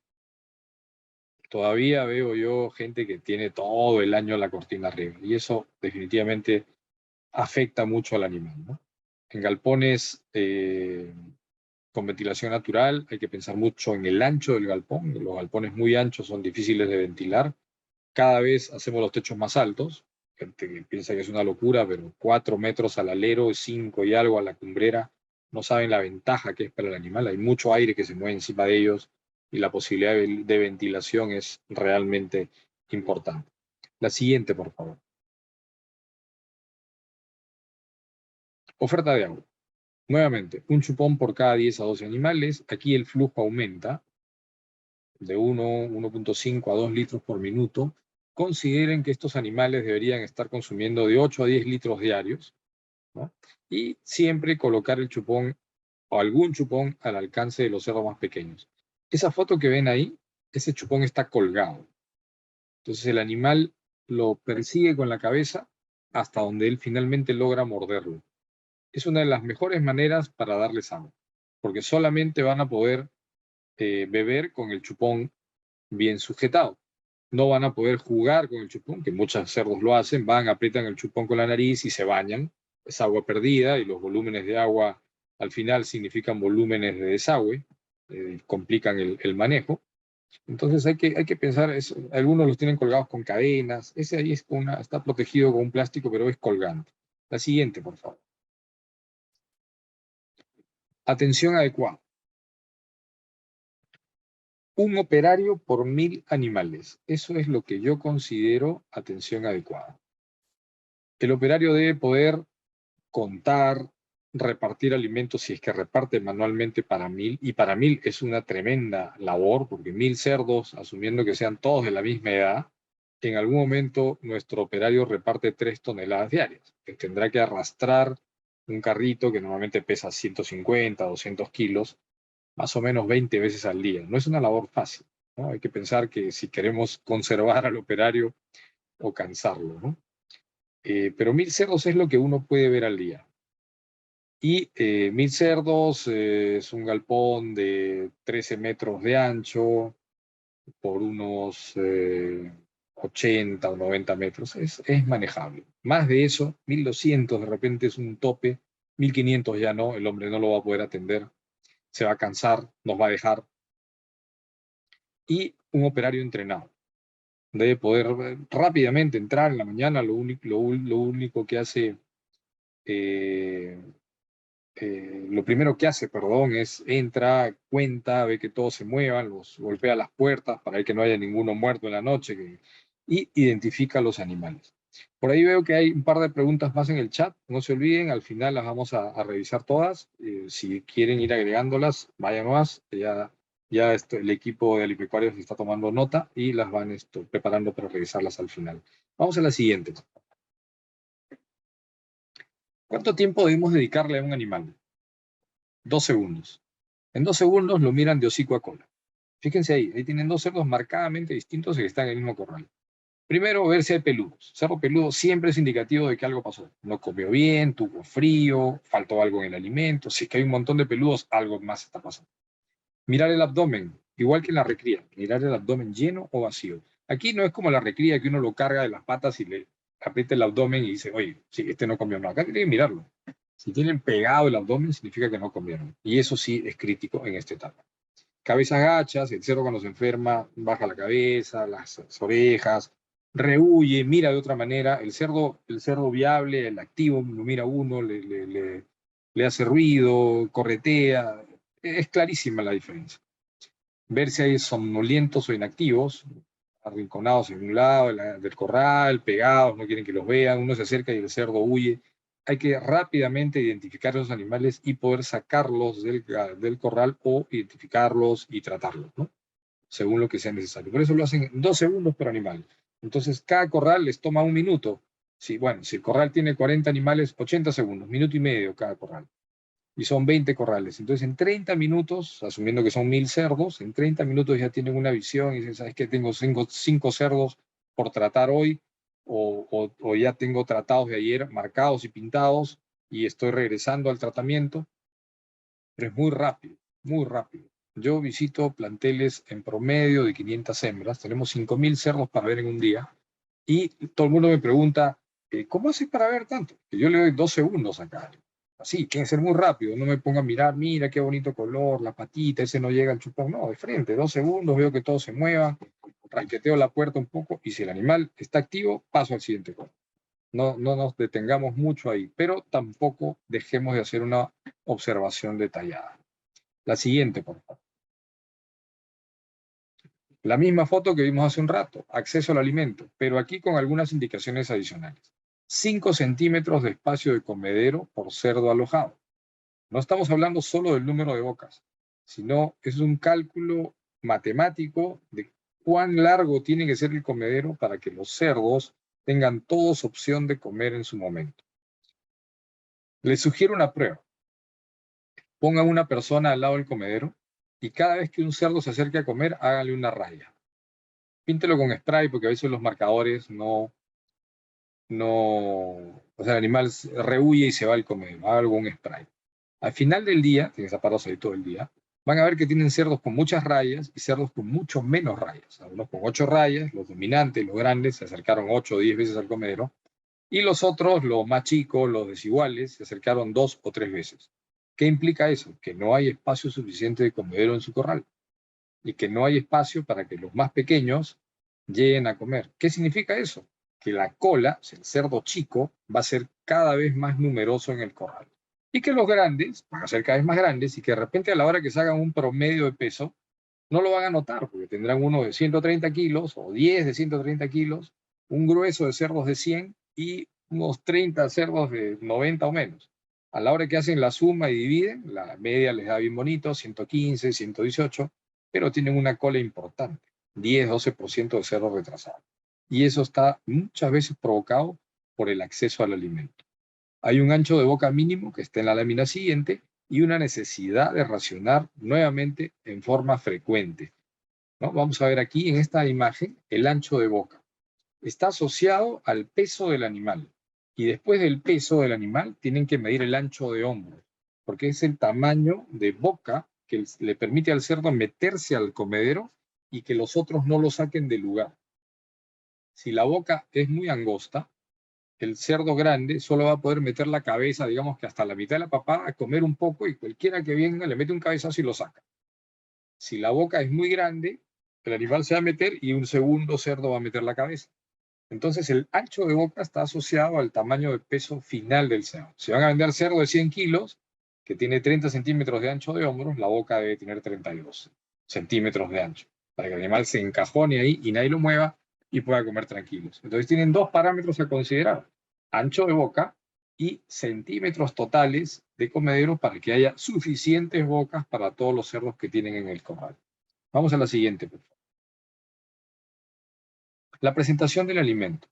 Todavía veo yo gente que tiene todo el año la cortina arriba, y eso definitivamente afecta mucho al animal, ¿no? En galpones con ventilación natural hay que pensar mucho en el ancho del galpón. Los galpones muy anchos son difíciles de ventilar. Cada vez hacemos los techos más altos. Gente que piensa que es una locura, pero 4 metros al alero, 5 y algo a la cumbrera, no saben la ventaja que es para el animal. Hay mucho aire que se mueve encima de ellos y la posibilidad de ventilación es realmente importante. La siguiente, por favor. Oferta de agua. Nuevamente, un chupón por cada 10 a 12 animales. Aquí el flujo aumenta de 1.5 a 2 litros por minuto. Consideren que estos animales deberían estar consumiendo de 8 a 10 litros diarios, ¿no? Y siempre colocar el chupón o algún chupón al alcance de los cerdos más pequeños. Esa foto que ven ahí, ese chupón está colgado. Entonces el animal lo persigue con la cabeza hasta donde él finalmente logra morderlo. Es una de las mejores maneras para darles agua, porque solamente van a poder beber con el chupón bien sujetado. No van a poder jugar con el chupón, que muchos cerdos lo hacen, van, aprietan el chupón con la nariz y se bañan. Es agua perdida y los volúmenes de agua al final significan volúmenes de desagüe, complican el manejo. Entonces hay que pensar, algunos los tienen colgados con cadenas, ese ahí está protegido con un plástico, pero es colgante. La siguiente, por favor. Atención adecuada. Un operario por 1000 animales. Eso es lo que yo considero atención adecuada. El operario debe poder contar, repartir alimentos si es que reparte manualmente para 1000, y para 1000 es una tremenda labor, porque 1000 cerdos, asumiendo que sean todos de la misma edad, en algún momento nuestro operario reparte 3 toneladas diarias, que tendrá que arrastrar un carrito que normalmente pesa 150, 200 kilos, más o menos 20 veces al día. No es una labor fácil. ¿no? Hay que pensar que si queremos conservar al operario o cansarlo, ¿no? Pero 1000 cerdos es lo que uno puede ver al día. Y 1000 cerdos es un galpón de 13 metros de ancho por unos 80 o 90 metros. Es manejable. Más de eso, 1200 de repente es un tope, 1500 ya no, el hombre no lo va a poder atender, se va a cansar, nos va a dejar. Y un operario entrenado. Debe poder rápidamente entrar en la mañana, lo único que hace, lo primero que hace, perdón, es entra, cuenta, ve que todos se muevan, los golpea las puertas para ver que no haya ninguno muerto en la noche y identifica a los animales. Por ahí veo que hay un par de preguntas más en el chat, no se olviden, al final las vamos a revisar todas. Si quieren ir agregándolas, vayan más, ya el equipo de Alipecuarios está tomando nota y las van preparando para revisarlas al final. Vamos a la siguiente. ¿Cuánto tiempo debemos dedicarle a un animal? 2 segundos. En 2 segundos lo miran de hocico a cola. Fíjense ahí tienen 2 cerdos marcadamente distintos que están en el mismo corral. Primero, ver si hay peludos. Cerdo peludo siempre es indicativo de que algo pasó. No comió bien, tuvo frío, faltó algo en el alimento. Si es que hay un montón de peludos, algo más está pasando. Mirar el abdomen, igual que en la recría. Mirar el abdomen lleno o vacío. Aquí no es como la recría que uno lo carga de las patas y le aprieta el abdomen y dice, oye, sí, este no comió nada. Acá tiene que mirarlo. Si tienen pegado el abdomen, significa que no comieron. Y eso sí es crítico en esta etapa. Cabezas gachas, el cerdo cuando se enferma baja la cabeza, las orejas, rehuye, mira de otra manera. El cerdo viable, el activo, lo mira uno, le hace ruido, corretea. Es clarísima la diferencia. Ver si hay somnolientos o inactivos, arrinconados en un lado del corral, pegados, no quieren que los vean, uno se acerca y el cerdo huye. Hay que rápidamente identificar a los animales y poder sacarlos del corral o identificarlos y tratarlos, ¿no? Según lo que sea necesario. Por eso lo hacen en 2 segundos por animal. Entonces, cada corral les toma 1 minuto. Si el corral tiene 40 animales, 80 segundos, minuto y medio cada corral. Y son 20 corrales. Entonces, en 30 minutos, asumiendo que son 1000 cerdos, en 30 minutos ya tienen una visión y dicen, ¿sabes qué? Tengo 5 cerdos por tratar hoy, o ya tengo tratados de ayer marcados y pintados y estoy regresando al tratamiento. Pero es muy rápido, muy rápido. Yo visito planteles en promedio de 500 hembras, tenemos 5000 cerdos para ver en un día, y todo el mundo me pregunta, ¿cómo haces para ver tanto? Que yo le doy 2 segundos acá. Así, tiene que ser muy rápido, no me ponga a mirar, mira qué bonito color, la patita, ese no llega al chupón, no, de frente, 2 segundos, veo que todo se mueva, rasqueteo la puerta un poco, y si el animal está activo, paso al siguiente corte. No nos detengamos mucho ahí, pero tampoco dejemos de hacer una observación detallada. La siguiente, por favor. La misma foto que vimos hace un rato, acceso al alimento, pero aquí con algunas indicaciones adicionales. 5 centímetros de espacio de comedero por cerdo alojado. No estamos hablando solo del número de bocas, sino es un cálculo matemático de cuán largo tiene que ser el comedero para que los cerdos tengan todos opción de comer en su momento. Les sugiero una prueba. Pongan una persona al lado del comedero y cada vez que un cerdo se acerque a comer, háganle una raya. Píntelo con spray porque a veces los marcadores o sea, el animal rehuye y se va al comedero. Haga algún spray. Al final del día, tienen zapatos ahí todo el día, van a ver que tienen cerdos con muchas rayas y cerdos con mucho menos rayas. Algunos con 8 rayas, los dominantes, los grandes, se acercaron 8 o 10 veces al comedero. Y los otros, los más chicos, los desiguales, se acercaron 2 o 3 veces. ¿Qué implica eso? Que no hay espacio suficiente de comedero en su corral y que no hay espacio para que los más pequeños lleguen a comer. ¿Qué significa eso? Que la cola, el cerdo chico, va a ser cada vez más numeroso en el corral. Y que los grandes van a ser cada vez más grandes y que de repente a la hora que se hagan un promedio de peso, no lo van a notar porque tendrán uno de 130 kilos o 10 de 130 kilos, un grueso de cerdos de 100 y unos 30 cerdos de 90 o menos. A la hora que hacen la suma y dividen, la media les da bien bonito, 115, 118, pero tienen una cola importante, 10-12% de cerdo retrasado. Y eso está muchas veces provocado por el acceso al alimento. Hay un ancho de boca mínimo que está en la lámina siguiente y una necesidad de racionar nuevamente en forma frecuente. ¿no? Vamos a ver aquí en esta imagen el ancho de boca. Está asociado al peso del animal. Y después del peso del animal tienen que medir el ancho de hombro, porque es el tamaño de boca que le permite al cerdo meterse al comedero y que los otros no lo saquen del lugar. Si la boca es muy angosta, el cerdo grande solo va a poder meter la cabeza, digamos que hasta la mitad de la papada, a comer un poco y cualquiera que venga le mete un cabezazo y lo saca. Si la boca es muy grande, el animal se va a meter y un segundo cerdo va a meter la cabeza. Entonces el ancho de boca está asociado al tamaño de peso final del cerdo. Si van a vender cerdo de 100 kilos, que tiene 30 centímetros de ancho de hombros, la boca debe tener 32 centímetros de ancho, para que el animal se encajone ahí y nadie lo mueva y pueda comer tranquilos. Entonces tienen dos parámetros a considerar: ancho de boca y centímetros totales de comedero para que haya suficientes bocas para todos los cerdos que tienen en el corral. Vamos a la siguiente, por favor. La presentación del alimento.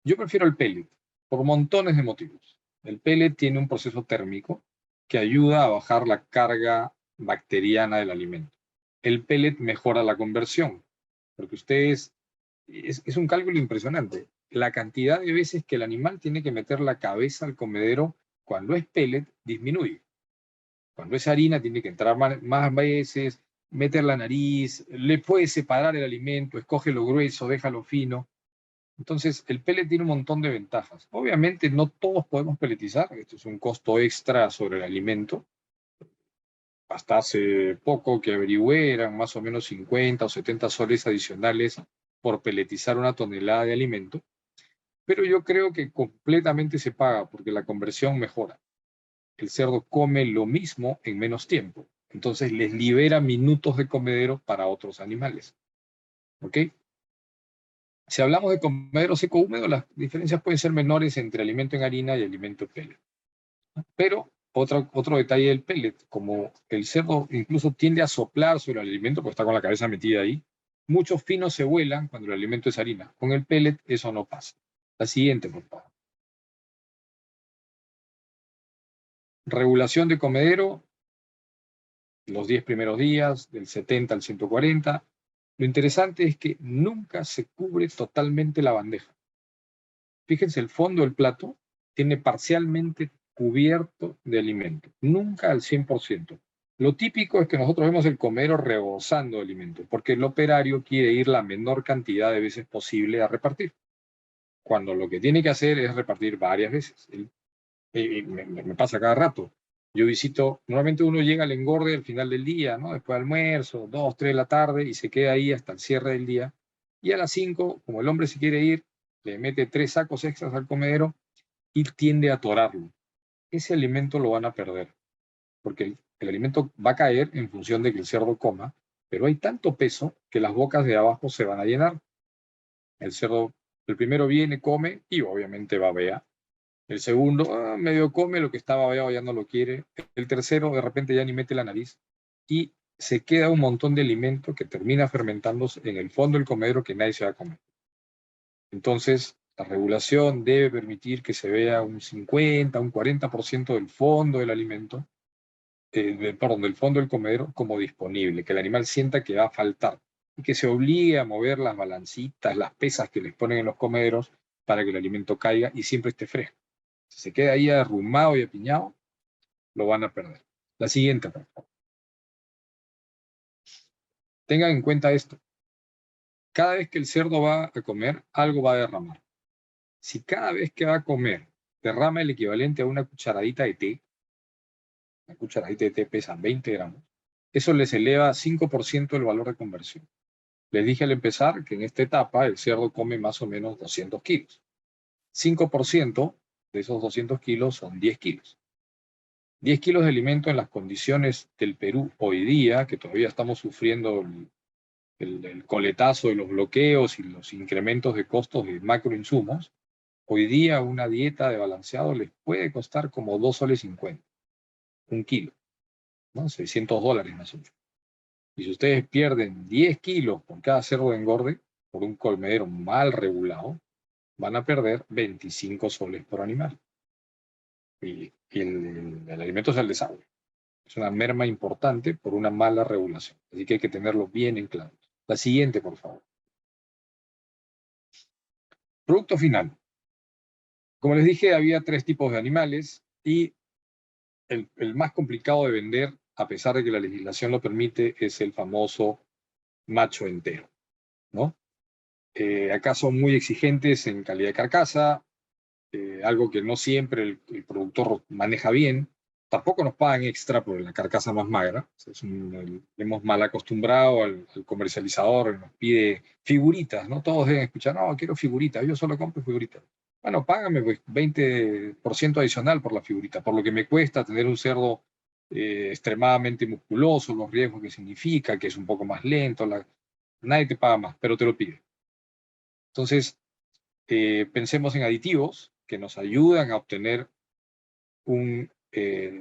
Yo prefiero el pellet por montones de motivos. El pellet tiene un proceso térmico que ayuda a bajar la carga bacteriana del alimento. El pellet mejora la conversión, porque es un cálculo impresionante. La cantidad de veces que el animal tiene que meter la cabeza al comedero cuando es pellet disminuye. Cuando es harina tiene que entrar más veces, meter la nariz, le puede separar el alimento, escoge lo grueso, déjalo fino. Entonces, el pellet tiene un montón de ventajas. Obviamente, no todos podemos pelletizar. Esto es un costo extra sobre el alimento. Hasta hace poco que averigüé, eran más o menos 50 o 70 soles adicionales por pelletizar una tonelada de alimento. Pero yo creo que completamente se paga porque la conversión mejora. El cerdo come lo mismo en menos tiempo. Entonces, les libera minutos de comedero para otros animales. ¿Ok? Si hablamos de comedero seco húmedo, las diferencias pueden ser menores entre alimento en harina y alimento en pellet. Pero otro detalle del pellet, como el cerdo incluso tiende a soplar sobre el alimento, porque está con la cabeza metida ahí, muchos finos se vuelan cuando el alimento es harina. Con el pellet eso no pasa. La siguiente, por favor. Regulación de comedero, los 10 primeros días, del 70 al 140. Lo interesante es que nunca se cubre totalmente la bandeja. Fíjense, el fondo del plato tiene parcialmente cubierto de alimento, nunca al 100%. Lo típico es que nosotros vemos el comedero rebosando de alimento, porque el operario quiere ir la menor cantidad de veces posible a repartir, cuando lo que tiene que hacer es repartir varias veces. Me pasa cada rato. Yo visito, normalmente uno llega al engorde al final del día, ¿no? Después del almuerzo, 2, 3 de la tarde, y se queda ahí hasta el cierre del día. Y a las 5, como el hombre se quiere ir, le mete 3 sacos extras al comedero y tiende a atorarlo. Ese alimento lo van a perder, porque el alimento va a caer en función de que el cerdo coma, pero hay tanto peso que las bocas de abajo se van a llenar. El cerdo, el primero viene, come y obviamente babea. El segundo, medio come, lo que estaba babeado ya no lo quiere. El tercero, de repente ya ni mete la nariz. Y se queda un montón de alimento que termina fermentándose en el fondo del comedero que nadie se va a comer. Entonces, la regulación debe permitir que se vea un 50, un 40% del fondo del alimento, del fondo del comedero como disponible, que el animal sienta que va a faltar y que se obligue a mover las balancitas, las pesas que les ponen en los comederos para que el alimento caiga y siempre esté fresco. Si se queda ahí arrumado y apiñado, lo van a perder. La siguiente, por favor. Tengan en cuenta esto. Cada vez que el cerdo va a comer, algo va a derramar. Si cada vez que va a comer derrama el equivalente a una cucharadita de té, una cucharadita de té pesa 20 gramos, eso les eleva 5% el valor de conversión. Les dije al empezar que en esta etapa el cerdo come más o menos 200 kilos. 5% de esos 200 kilos son 10 kilos. 10 kilos de alimento en las condiciones del Perú hoy día, que todavía estamos sufriendo el coletazo de los bloqueos y los incrementos de costos de macroinsumos. Hoy día una dieta de balanceado les puede costar como 2 soles 50, un kilo, ¿no? $600 más o menos. Y si ustedes pierden 10 kilos por cada cerdo de engorde, por un colmedero mal regulado, van a perder 25 soles por animal. Y el alimento es el desagüe. Es una merma importante por una mala regulación. Así que hay que tenerlo bien en claro. La siguiente, por favor. Producto final. Como les dije, había 3 tipos de animales y el más complicado de vender, a pesar de que la legislación lo permite, es el famoso macho entero, ¿no? Acá son muy exigentes en calidad de carcasa, algo que no siempre el productor maneja bien. Tampoco nos pagan extra por la carcasa más magra. Hemos mal acostumbrado al comercializador, nos pide figuritas, ¿no? Todos deben escuchar, no, quiero figuritas, yo solo compro figuritas. Bueno, págame pues 20% adicional por la figurita, por lo que me cuesta tener un cerdo extremadamente musculoso, los riesgos que significa, que es un poco más lento, nadie te paga más, pero te lo pide. Entonces, pensemos en aditivos que nos ayudan a obtener un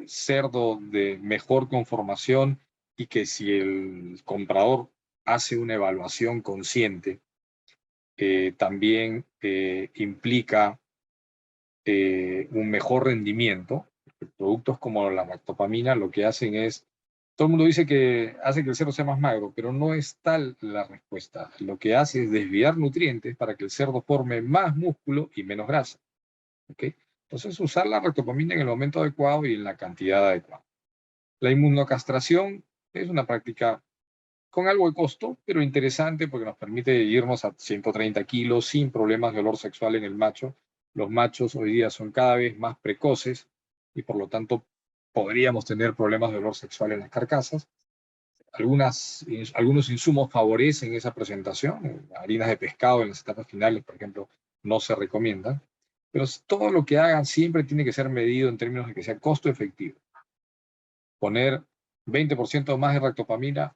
cerdo de mejor conformación y que si el comprador hace una evaluación consciente, también implica un mejor rendimiento. Productos como la lactopamina lo que hacen es, todo el mundo dice que hace que el cerdo sea más magro, pero no es tal la respuesta. Lo que hace es desviar nutrientes para que el cerdo forme más músculo y menos grasa. ¿Okay? Entonces, usar la lactopamina en el momento adecuado y en la cantidad adecuada. La inmunocastración es una práctica con algo de costo, pero interesante porque nos permite irnos a 130 kilos sin problemas de dolor sexual en el macho. Los machos hoy día son cada vez más precoces y por lo tanto podríamos tener problemas de dolor sexual en las carcasas. Algunos insumos favorecen esa presentación. Harinas de pescado en las etapas finales, por ejemplo, no se recomiendan. Pero todo lo que hagan siempre tiene que ser medido en términos de que sea costo efectivo. Poner 20% más de ractopamina,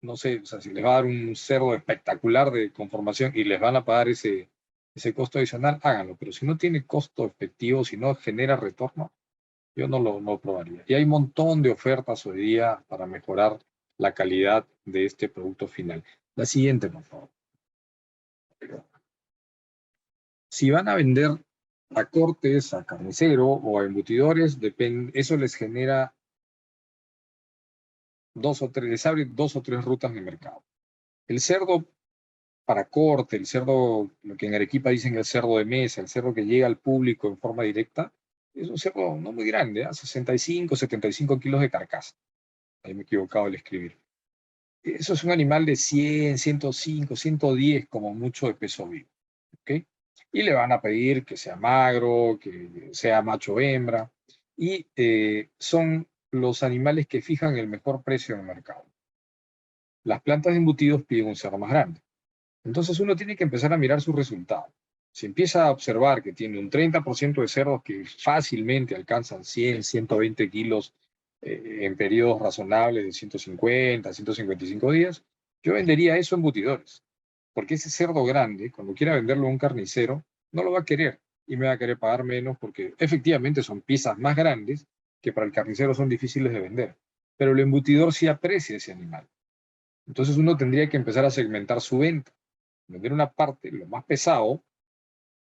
no sé, o sea, si les va a dar un cerdo espectacular de conformación y les van a pagar ese costo adicional, háganlo. Pero si no tiene costo efectivo, si no genera retorno, yo no lo probaría. Y hay un montón de ofertas hoy día para mejorar la calidad de este producto final. La siguiente, por favor. Si van a vender a cortes, a carnicero o a embutidores, eso les genera les abre 2 o 3 rutas de mercado. El cerdo para corte, el cerdo, lo que en Arequipa dicen el cerdo de mesa, el cerdo que llega al público en forma directa, es un cerdo no muy grande, 65, 75 kilos de carcasa. Ahí me he equivocado al escribir. Eso es un animal de 100, 105, 110 como mucho de peso vivo. ¿Okay? Y le van a pedir que sea magro, que sea macho hembra. Y son los animales que fijan el mejor precio en el mercado. Las plantas de embutidos piden un cerdo más grande. Entonces uno tiene que empezar a mirar sus resultados. Si empieza a observar que tiene un 30% de cerdos que fácilmente alcanzan 100, 120 kilos en periodos razonables de 150, 155 días, yo vendería eso en embutidores. Porque ese cerdo grande, cuando quiera venderlo a un carnicero, no lo va a querer y me va a querer pagar menos porque efectivamente son piezas más grandes que para el carnicero son difíciles de vender. Pero el embutidor sí aprecia ese animal. Entonces uno tendría que empezar a segmentar su venta. Vender una parte, lo más pesado,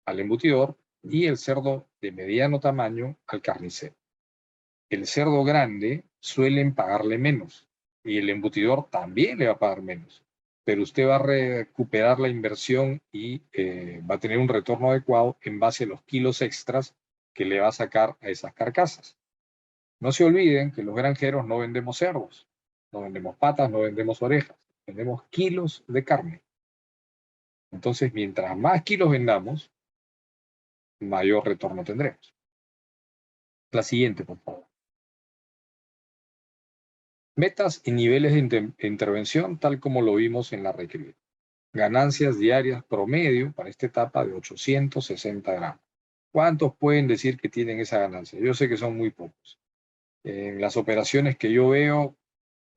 al embutidor y el cerdo de mediano tamaño al carnicero. El cerdo grande suelen pagarle menos y el embutidor también le va a pagar menos, pero usted va a recuperar la inversión y va a tener un retorno adecuado en base a los kilos extras que le va a sacar a esas carcasas. No se olviden que los granjeros no vendemos cerdos, no vendemos patas, no vendemos orejas, vendemos kilos de carne. Entonces, mientras más kilos vendamos, mayor retorno tendremos. La siguiente, por favor. Metas y niveles de intervención, tal como lo vimos en la recría. Ganancias diarias promedio para esta etapa de 860 gramos. ¿Cuántos pueden decir que tienen esa ganancia? Yo sé que son muy pocos. En las operaciones que yo veo,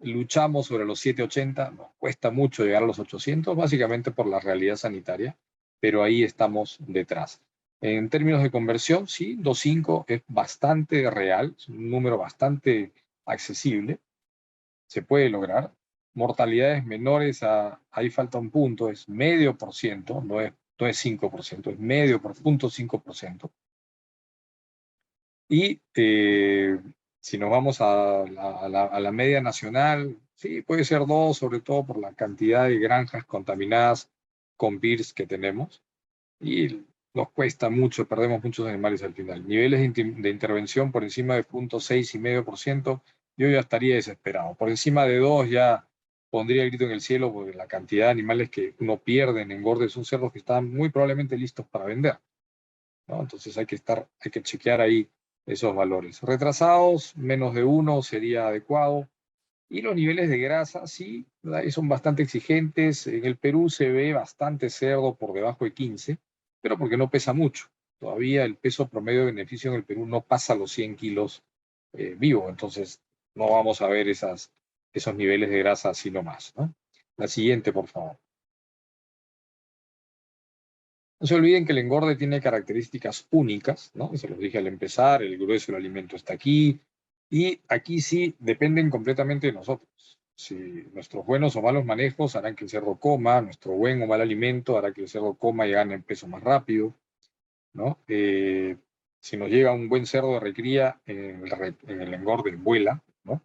luchamos sobre los 780, nos cuesta mucho llegar a los 800, básicamente por la realidad sanitaria, pero ahí estamos detrás. En términos de conversión, sí, 2.5 es bastante real, es un número bastante accesible, se puede lograr. Mortalidades menores ahí falta un punto, es 0,5%, no es 5%, es 0,5%. Y si nos vamos a la media nacional, Sí, puede ser 2, sobre todo por la cantidad de granjas contaminadas con PIRS que tenemos. Y nos cuesta mucho, perdemos muchos animales al final. Niveles de intervención por encima de 0,6,5%, yo ya estaría desesperado. Por encima de 2 ya pondría el grito en el cielo porque la cantidad de animales que uno pierde en engorde son cerdos que están muy probablemente listos para vender, ¿no? Entonces hay que chequear ahí esos valores. Retrasados, menos de 1 sería adecuado. Y los niveles de grasa, sí, son bastante exigentes. En el Perú se ve bastante cerdo por debajo de 15, pero porque no pesa mucho. Todavía el peso promedio de beneficio en el Perú no pasa los 100 kilos vivo, entonces no vamos a ver esos niveles de grasa así nomás, ¿no? La siguiente, por favor. No se olviden que el engorde tiene características únicas, ¿no? Se los dije al empezar, el grueso del alimento está aquí, y aquí sí dependen completamente de nosotros. Si nuestros buenos o malos manejos harán que el cerdo coma, nuestro buen o mal alimento hará que el cerdo coma y gane peso más rápido, ¿no? Si nos llega un buen cerdo de recría en el engorde, vuela, ¿no?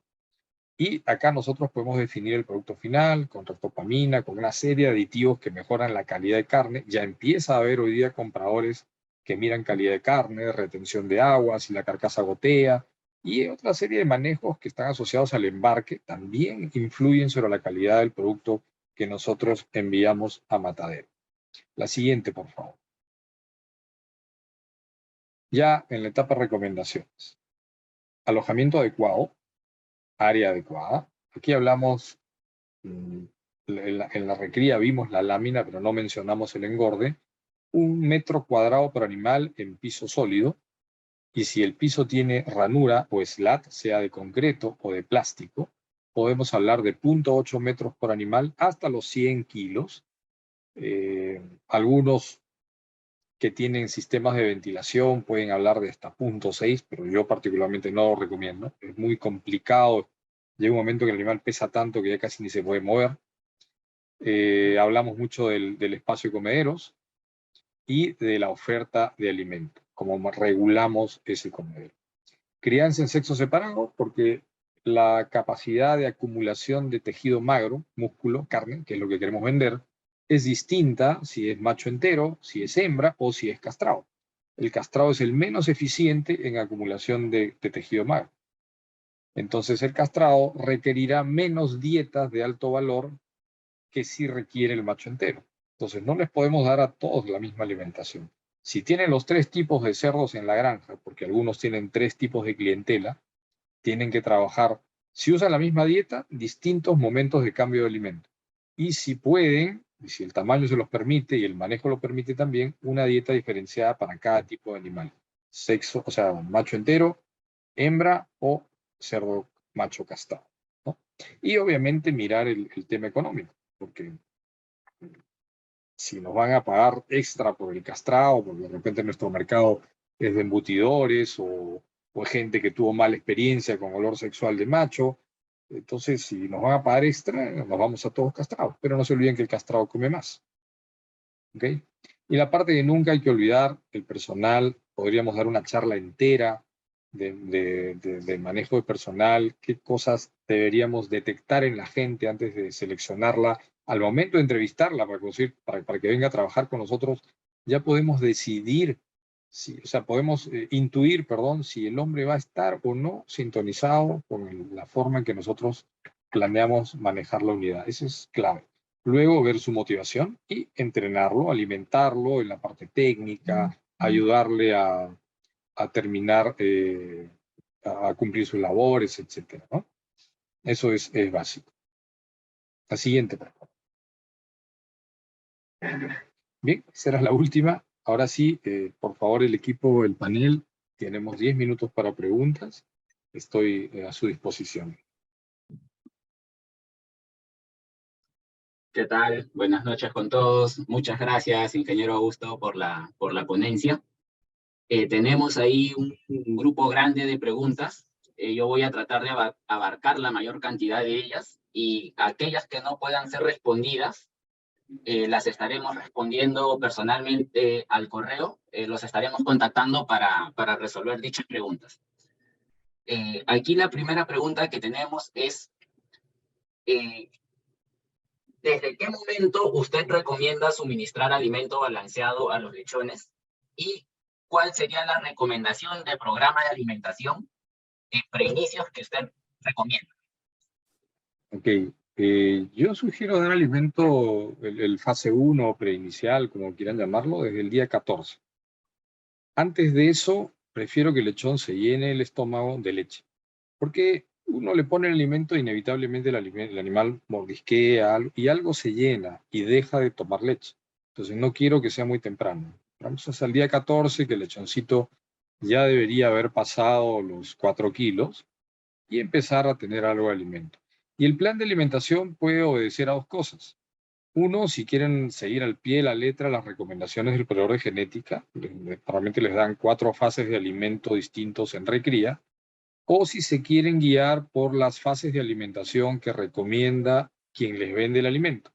Y acá nosotros podemos definir el producto final con ractopamina, con una serie de aditivos que mejoran la calidad de carne. Ya empieza a haber hoy día compradores que miran calidad de carne, retención de agua, si la carcasa gotea, y otra serie de manejos que están asociados al embarque también influyen sobre la calidad del producto que nosotros enviamos a matadero. La siguiente, por favor. Ya en la etapa de recomendaciones. Alojamiento adecuado, área adecuada. Aquí hablamos en la recría vimos la lámina, pero no mencionamos el engorde, 1 metro cuadrado por animal en piso sólido, y si el piso tiene ranura o slat, sea de concreto o de plástico, podemos hablar de 0,8 metros por animal hasta los 100 kilos. Algunos que tienen sistemas de ventilación pueden hablar de hasta 0,6, pero yo particularmente no lo recomiendo. Es muy complicado. Llega un momento que el animal pesa tanto que ya casi ni se puede mover. Hablamos mucho del espacio de comederos y de la oferta de alimento, cómo regulamos ese comedero. Crianza en sexo separado, porque la capacidad de acumulación de tejido magro, músculo, carne, que es lo que queremos vender, es distinta si es macho entero, si es hembra o si es castrado. El castrado es el menos eficiente en acumulación de tejido magro. Entonces el castrado requerirá menos dietas de alto valor que sí requiere el macho entero. Entonces, no les podemos dar a todos la misma alimentación. Si tienen los 3 tipos de cerdos en la granja, porque algunos tienen 3 tipos de clientela, tienen que trabajar, si usan la misma dieta, distintos momentos de cambio de alimento. Y si pueden, y si el tamaño se los permite y el manejo lo permite también, una dieta diferenciada para cada tipo de animal. Sexo, o sea, macho entero, hembra o cerdo macho castrado, ¿no? Y obviamente mirar el tema económico, porque si nos van a pagar extra por el castrado, porque de repente nuestro mercado es de embutidores o es gente que tuvo mala experiencia con olor sexual de macho, entonces si nos van a pagar extra, nos vamos a todos castrados. Pero no se olviden que el castrado come más. ¿Ok? Y la parte que nunca hay que olvidar, el personal, podríamos dar una charla entera de manejo de personal, qué cosas deberíamos detectar en la gente antes de seleccionarla. Al momento de entrevistarla para que venga a trabajar con nosotros, ya podemos decidir, o sea, podemos intuir, perdón, si el hombre va a estar o no sintonizado con la forma en que nosotros planeamos manejar la unidad. Eso es clave. Luego ver su motivación y entrenarlo, alimentarlo en la parte técnica, ayudarle a terminar, a cumplir sus labores, etcétera, ¿no? Eso es básico. La siguiente, por favor. Bien, esa era la última. Ahora sí, por favor, el equipo, el panel, tenemos 10 minutos para preguntas. Estoy a su disposición. ¿Qué tal? Buenas noches con todos. Muchas gracias, ingeniero Augusto, por la ponencia. Tenemos ahí un grupo grande de preguntas. Yo voy a tratar de abarcar la mayor cantidad de ellas y aquellas que no puedan ser respondidas, las estaremos respondiendo personalmente al correo. Los estaremos contactando para resolver dichas preguntas. Aquí la primera pregunta que tenemos es: ¿Desde qué momento usted recomienda suministrar alimento balanceado a los lechones? ¿Y cuál sería la recomendación de programa de alimentación en preinicios que usted recomienda? Ok, yo sugiero dar alimento, el fase 1 o preinicial, como quieran llamarlo, desde el día 14. Antes de eso, prefiero que el lechón se llene el estómago de leche, porque uno le pone el alimento e inevitablemente el animal mordisquea y algo se llena y deja de tomar leche. Entonces no quiero que sea muy temprano. Vamos hasta el día 14, que el lechoncito ya debería haber pasado los 4 kilos y empezar a tener algo de alimento. Y el plan de alimentación puede obedecer a dos cosas. Uno, si quieren seguir al pie de la letra las recomendaciones del proveedor de genética, normalmente les dan 4 fases de alimento distintos en recría, o si se quieren guiar por las fases de alimentación que recomienda quien les vende el alimento.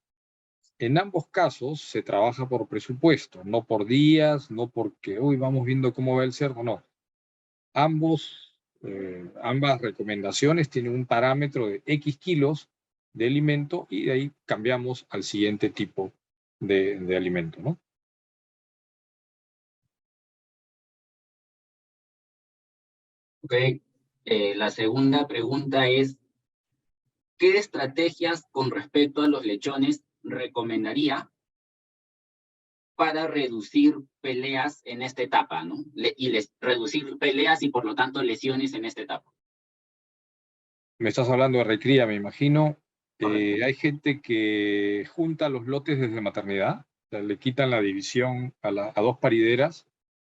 En ambos casos se trabaja por presupuesto, no por días, no porque hoy vamos viendo cómo va el cerdo, no. Ambas recomendaciones tienen un parámetro de X kilos de alimento y de ahí cambiamos al siguiente tipo de alimento, ¿no? Ok. La segunda pregunta es, ¿qué estrategias con respecto a los lechones recomendaría para reducir peleas en esta etapa, ¿no? Reducir peleas y por lo tanto lesiones en esta etapa. Me estás hablando de recría, me imagino. Correcto. Hay gente que junta los lotes desde maternidad, o sea, le quitan la división a dos parideras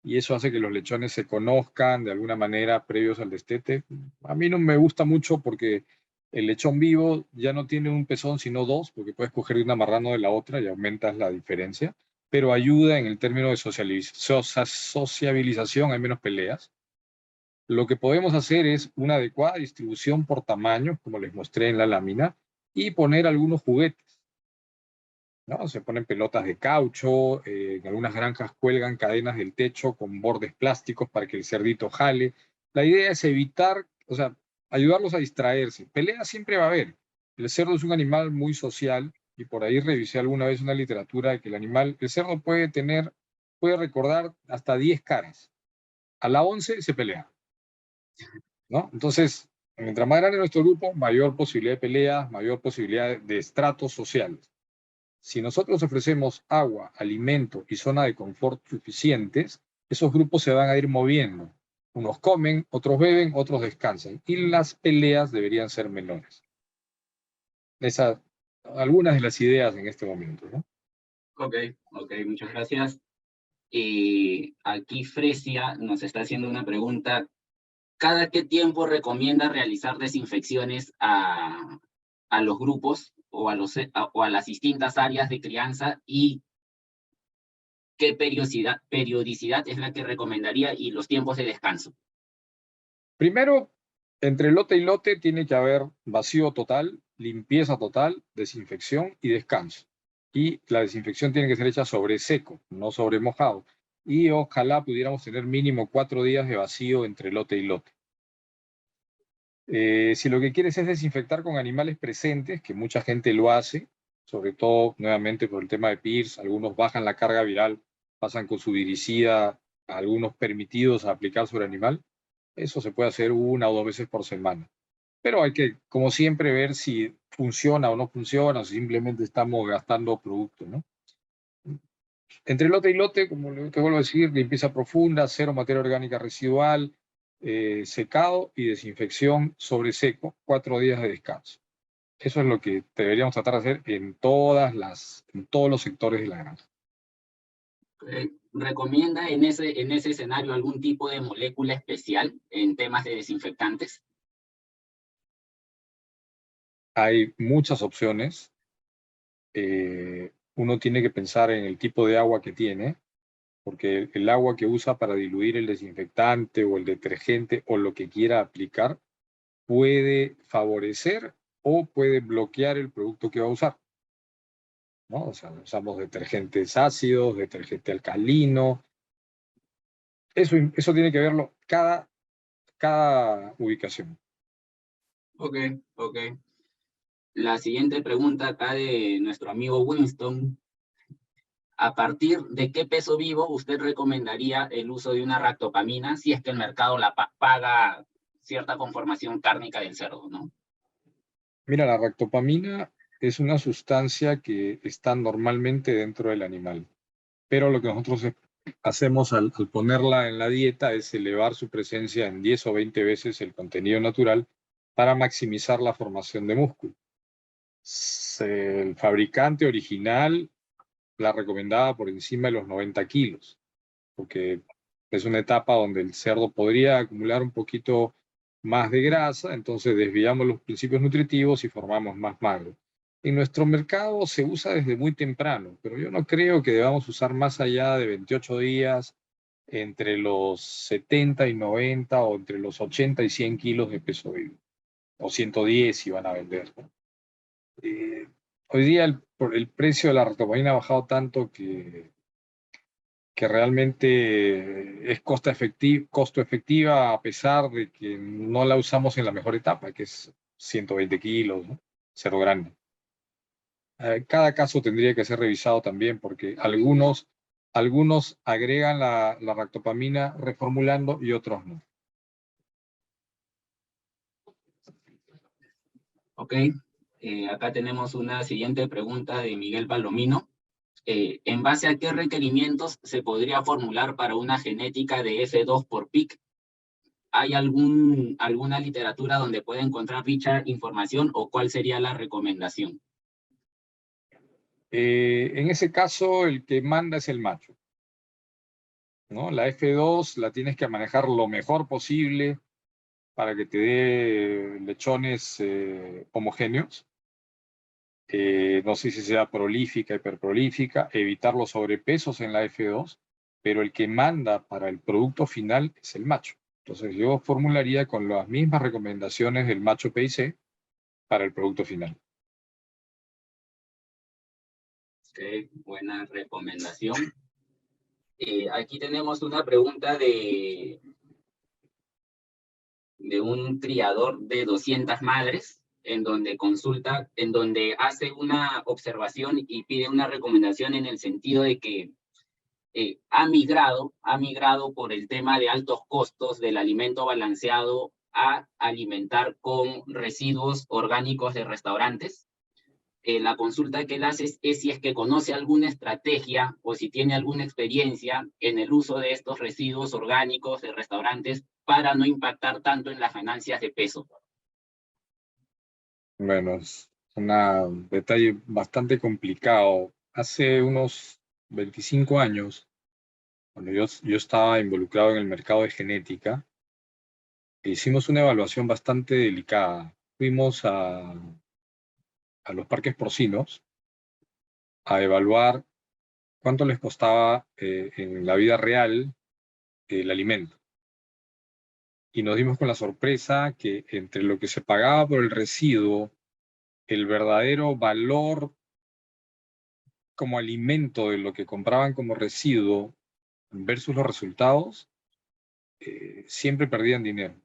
y eso hace que los lechones se conozcan de alguna manera previos al destete. A mí no me gusta mucho porque el lechón vivo ya no tiene un pezón sino dos, porque puedes coger de una marrano de la otra y aumentas la diferencia, pero ayuda en el término de sociabilización, hay menos peleas. Lo que podemos hacer es una adecuada distribución por tamaño, como les mostré en la lámina, y poner algunos juguetes, ¿no? Se ponen pelotas de caucho, en algunas granjas cuelgan cadenas del techo con bordes plásticos para que el cerdito jale. La idea es evitar, o sea, ayudarlos a distraerse. Pelea siempre va a haber. El cerdo es un animal muy social y por ahí revisé alguna vez una literatura de que el cerdo puede recordar hasta 10 caras. A la 11 se pelea, ¿no? Entonces, mientras más grande nuestro grupo, mayor posibilidad de peleas, mayor posibilidad de estratos sociales. Si nosotros ofrecemos agua, alimento y zona de confort suficientes, esos grupos se van a ir moviendo. Unos comen, otros beben, otros descansan. Y las peleas deberían ser menores. Esas, algunas de las ideas en este momento, ¿no? Ok, muchas gracias. Y aquí Fresia nos está haciendo una pregunta. ¿Cada qué tiempo recomienda realizar desinfecciones a los grupos o a las distintas áreas de crianza y qué periodicidad es la que recomendaría y los tiempos de descanso? Primero, entre lote y lote tiene que haber vacío total, limpieza total, desinfección y descanso. Y la desinfección tiene que ser hecha sobre seco, no sobre mojado. Y ojalá pudiéramos tener mínimo 4 días de vacío entre lote y lote. Si lo que quieres es desinfectar con animales presentes, que mucha gente lo hace, sobre todo nuevamente por el tema de PIRS, algunos bajan la carga viral, pasan con su viricida, algunos permitidos a aplicar sobre animal, eso se puede hacer 1 o 2 veces por semana. Pero hay que, como siempre, ver si funciona o no funciona, o si simplemente estamos gastando producto, ¿no? Entre lote y lote, como te vuelvo a decir, limpieza profunda, cero materia orgánica residual, secado y desinfección sobre seco, 4 días de descanso. Eso es lo que deberíamos tratar de hacer en todos los sectores de la granja. ¿Recomienda en ese escenario algún tipo de molécula especial en temas de desinfectantes? Hay muchas opciones. Uno tiene que pensar en el tipo de agua que tiene, porque el agua que usa para diluir el desinfectante o el detergente o lo que quiera aplicar puede favorecer o puede bloquear el producto que va a usar, ¿no? O sea, usamos detergentes ácidos, detergente alcalino. Eso tiene que verlo cada ubicación. Ok. La siguiente pregunta acá de nuestro amigo Winston. ¿A partir de qué peso vivo usted recomendaría el uso de una ractopamina si es que el mercado la paga cierta conformación cárnica del cerdo, ¿no? Mira, la ractopamina es una sustancia que está normalmente dentro del animal, pero lo que nosotros hacemos al ponerla en la dieta es elevar su presencia en 10 o 20 veces el contenido natural para maximizar la formación de músculo. El fabricante original la recomendaba por encima de los 90 kilos, porque es una etapa donde el cerdo podría acumular un poquito más de grasa, entonces desviamos los principios nutritivos y formamos más magro. En nuestro mercado se usa desde muy temprano, pero yo no creo que debamos usar más allá de 28 días, entre los 70 y 90 o entre los 80 y 100 kilos de peso vivo, o 110 si van a vender, ¿no? Hoy día el precio de la ractopamina ha bajado tanto que realmente es costo efectiva a pesar de que no la usamos en la mejor etapa, que es 120 kilos, ¿no? Cerdo grande. Cada caso tendría que ser revisado también porque algunos agregan la ractopamina reformulando y otros no. Ok, acá tenemos una siguiente pregunta de Miguel Palomino. ¿En base a qué requerimientos se podría formular para una genética de F2 por PIC? ¿Hay alguna literatura donde pueda encontrar dicha información o cuál sería la recomendación? En ese caso, el que manda es el macho, ¿no? La F2 la tienes que manejar lo mejor posible para que te dé lechones homogéneos. No sé si sea prolífica, hiperprolífica, evitar los sobrepesos en la F2, pero el que manda para el producto final es el macho. Entonces yo formularía con las mismas recomendaciones del macho PIC para el producto final. Ok, buena recomendación. Aquí tenemos una pregunta de un criador de 200 madres, en donde hace una observación y pide una recomendación en el sentido de que ha migrado por el tema de altos costos del alimento balanceado a alimentar con residuos orgánicos de restaurantes. La consulta que él hace es si es que conoce alguna estrategia o si tiene alguna experiencia en el uso de estos residuos orgánicos de restaurantes para no impactar tanto en las ganancias de peso. Bueno, es un detalle bastante complicado. Hace unos 25 años, cuando yo estaba involucrado en el mercado de genética, hicimos una evaluación bastante delicada. Fuimos a los parques porcinos a evaluar cuánto les costaba en la vida real el alimento. Y nos dimos con la sorpresa que entre lo que se pagaba por el residuo, el verdadero valor como alimento de lo que compraban como residuo versus los resultados, siempre perdían dinero.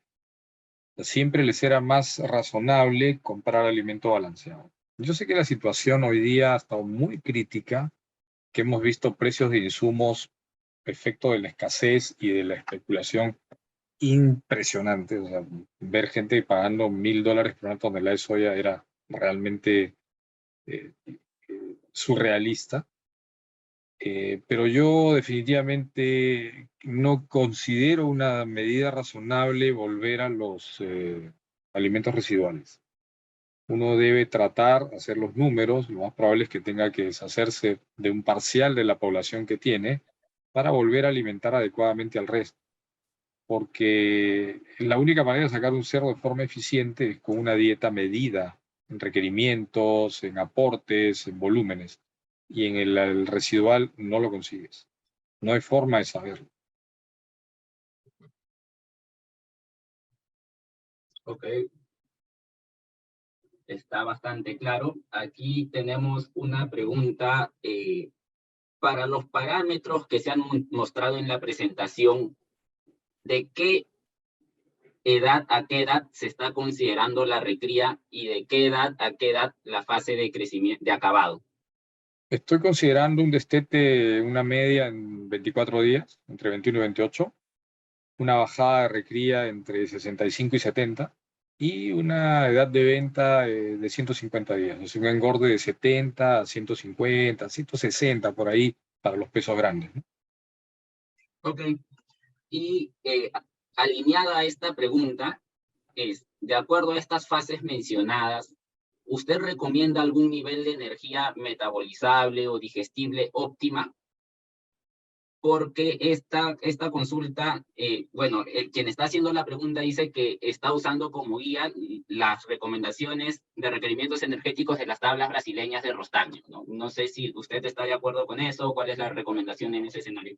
Siempre les era más razonable comprar alimento balanceado. Yo sé que la situación hoy día ha estado muy crítica, que hemos visto precios de insumos, efecto de la escasez y de la especulación impresionante. O sea, ver gente pagando $1,000 por una tonelada de soya era realmente surrealista. Pero yo definitivamente no considero una medida razonable volver a los alimentos residuales. Uno debe tratar de hacer los números, lo más probable es que tenga que deshacerse de un parcial de la población que tiene para volver a alimentar adecuadamente al resto. Porque la única manera de sacar un cerdo de forma eficiente es con una dieta medida en requerimientos, en aportes, en volúmenes. Y en el residual no lo consigues. No hay forma de saberlo. Ok, está bastante claro. Aquí tenemos una pregunta. Para los parámetros que se han mostrado en la presentación, ¿de qué edad a qué edad se está considerando la recría y de qué edad a qué edad la fase de crecimiento, de acabado. Estoy considerando un destete, una media en 24 días, entre 21 y 28, una bajada de recría entre 65 y 70, y una edad de venta de 150 días. O sea, un engorde de 70 a 150, 160 por ahí para los pesos grandes, ¿no? Ok. Y alineada a esta pregunta, de acuerdo a estas fases mencionadas, ¿usted recomienda algún nivel de energía metabolizable o digestible óptima? Porque esta consulta, bueno, quien está haciendo la pregunta dice que está usando como guía las recomendaciones de requerimientos energéticos de las tablas brasileñas de Rostaño, ¿no? No sé si usted está de acuerdo con eso, cuál es la recomendación en ese escenario.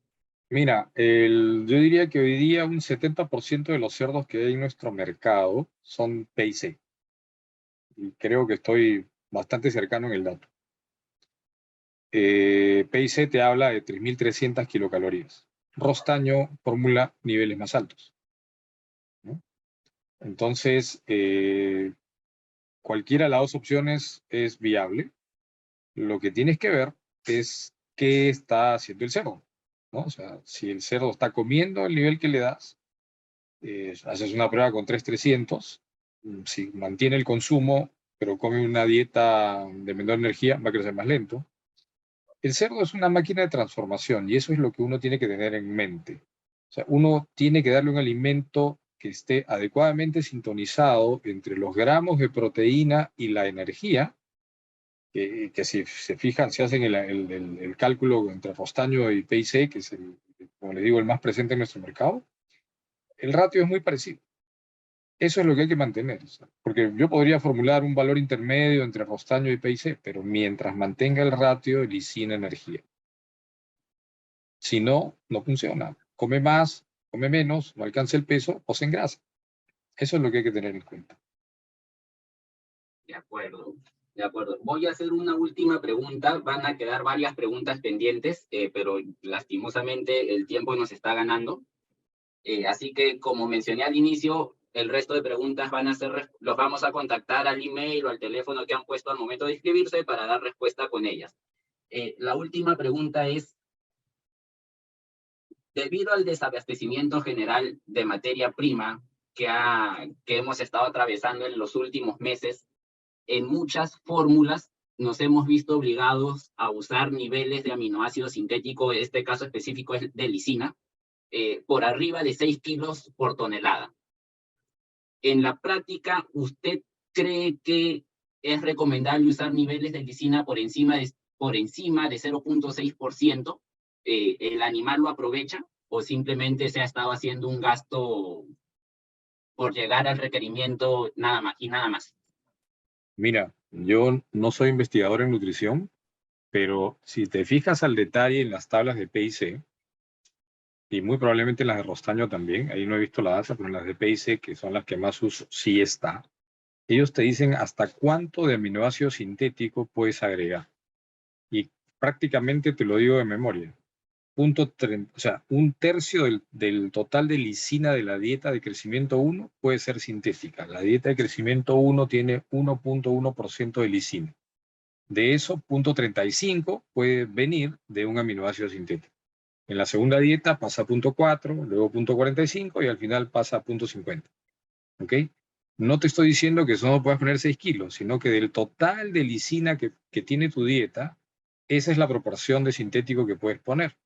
Mira, yo diría que hoy día un 70% de los cerdos que hay en nuestro mercado son PIC. Y creo que estoy bastante cercano en el dato. PIC te habla de 3.300 kilocalorías. Rostaño formula niveles más altos, ¿no? Entonces, cualquiera de las dos opciones es viable. Lo que tienes que ver es qué está haciendo el cerdo, ¿no? O sea, si el cerdo está comiendo el nivel que le das, haces una prueba con 3.300, si mantiene el consumo, pero come una dieta de menor energía, va a crecer más lento. El cerdo es una máquina de transformación y eso es lo que uno tiene que tener en mente. O sea, uno tiene que darle un alimento que esté adecuadamente sintonizado entre los gramos de proteína y la energía, que si se fijan, si hacen el cálculo entre Rostaño y PIC, que es, como les digo, el más presente en nuestro mercado, el ratio es muy parecido. Eso es lo que hay que mantener, o sea, porque yo podría formular un valor intermedio entre Rostaño y PIC, pero mientras mantenga el ratio de lisina-energía. Si no, no funciona. Come más, come menos, no alcanza el peso o se engrasa. Eso es lo que hay que tener en cuenta. De acuerdo, de acuerdo. Voy a hacer una última pregunta. Van a quedar varias preguntas pendientes, pero lastimosamente el tiempo nos está ganando. Así que, como mencioné al inicio, el resto de preguntas los vamos a contactar al email o al teléfono que han puesto al momento de inscribirse para dar respuesta con ellas. La última pregunta es, debido al desabastecimiento general de materia prima que hemos estado atravesando en los últimos meses, en muchas fórmulas nos hemos visto obligados a usar niveles de aminoácido sintético, en este caso específico es de lisina, por arriba de 6 kilos por tonelada. En la práctica, ¿usted cree que es recomendable usar niveles de lisina por encima de 0.6%? ¿El animal lo aprovecha o simplemente se ha estado haciendo un gasto por llegar al requerimiento nada más y nada más? Mira, yo no soy investigador en nutrición, pero si te fijas al detalle en las tablas de PIC, y muy probablemente en las de Rostaño también, ahí no he visto la data, pero en las de PIC, que son las que más uso, sí está. Ellos te dicen hasta cuánto de aminoácido sintético puedes agregar. Y prácticamente te lo digo de memoria. O sea, un tercio del total de lisina de la dieta de crecimiento 1 puede ser sintética. La dieta de crecimiento 1 tiene 1.1% de lisina. De eso, 0.35 puede venir de un aminoácido sintético. En la segunda dieta pasa a 0.4, luego 0.45 y al final pasa a 0.50. ¿Ok? No te estoy diciendo que solo puedas poner 6 kilos, sino que del total de lisina que tiene tu dieta, esa es la proporción de sintético que puedes poner.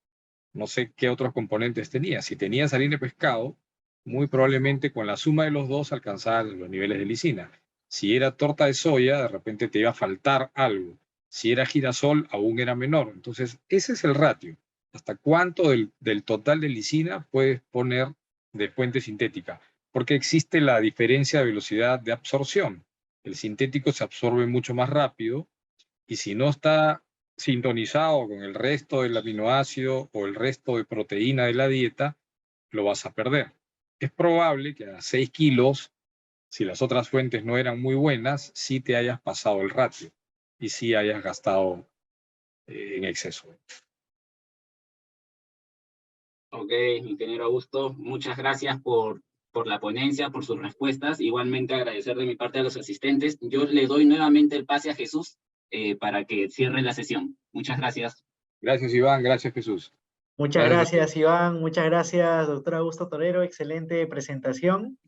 No sé qué otros componentes tenías. Si tenías harina de pescado, muy probablemente con la suma de los dos alcanzar los niveles de lisina. Si era torta de soya, de repente te iba a faltar algo. Si era girasol, aún era menor. Entonces, ese es el ratio. ¿Hasta cuánto del total de lisina puedes poner de fuente sintética? Porque existe la diferencia de velocidad de absorción. El sintético se absorbe mucho más rápido y si no está sintonizado con el resto del aminoácido o el resto de proteína de la dieta, lo vas a perder. Es probable que a 6 kilos, si las otras fuentes no eran muy buenas, sí te hayas pasado el ratio y sí hayas gastado en exceso. Ok, ingeniero Augusto, muchas gracias por por la ponencia, por sus respuestas. Igualmente agradecer de mi parte a los asistentes. Yo le doy nuevamente el pase a Jesús para que cierre la sesión. Muchas gracias. Gracias, Iván. Gracias, Jesús. Muchas Gracias a todos. gracias, Iván. Muchas gracias, doctor Augusto Torero. Excelente presentación.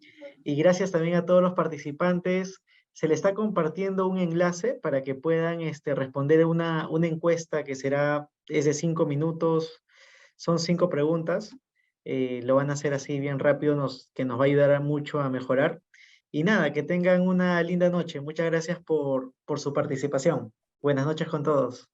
Y gracias también a todos los participantes. Se le está compartiendo un enlace para que puedan responder una encuesta que es de 5 minutos. Son 5 preguntas. Lo van a hacer así bien rápido, que nos va a ayudar mucho a mejorar. Y nada, que tengan una linda noche. Muchas gracias por su participación. Buenas noches con todos.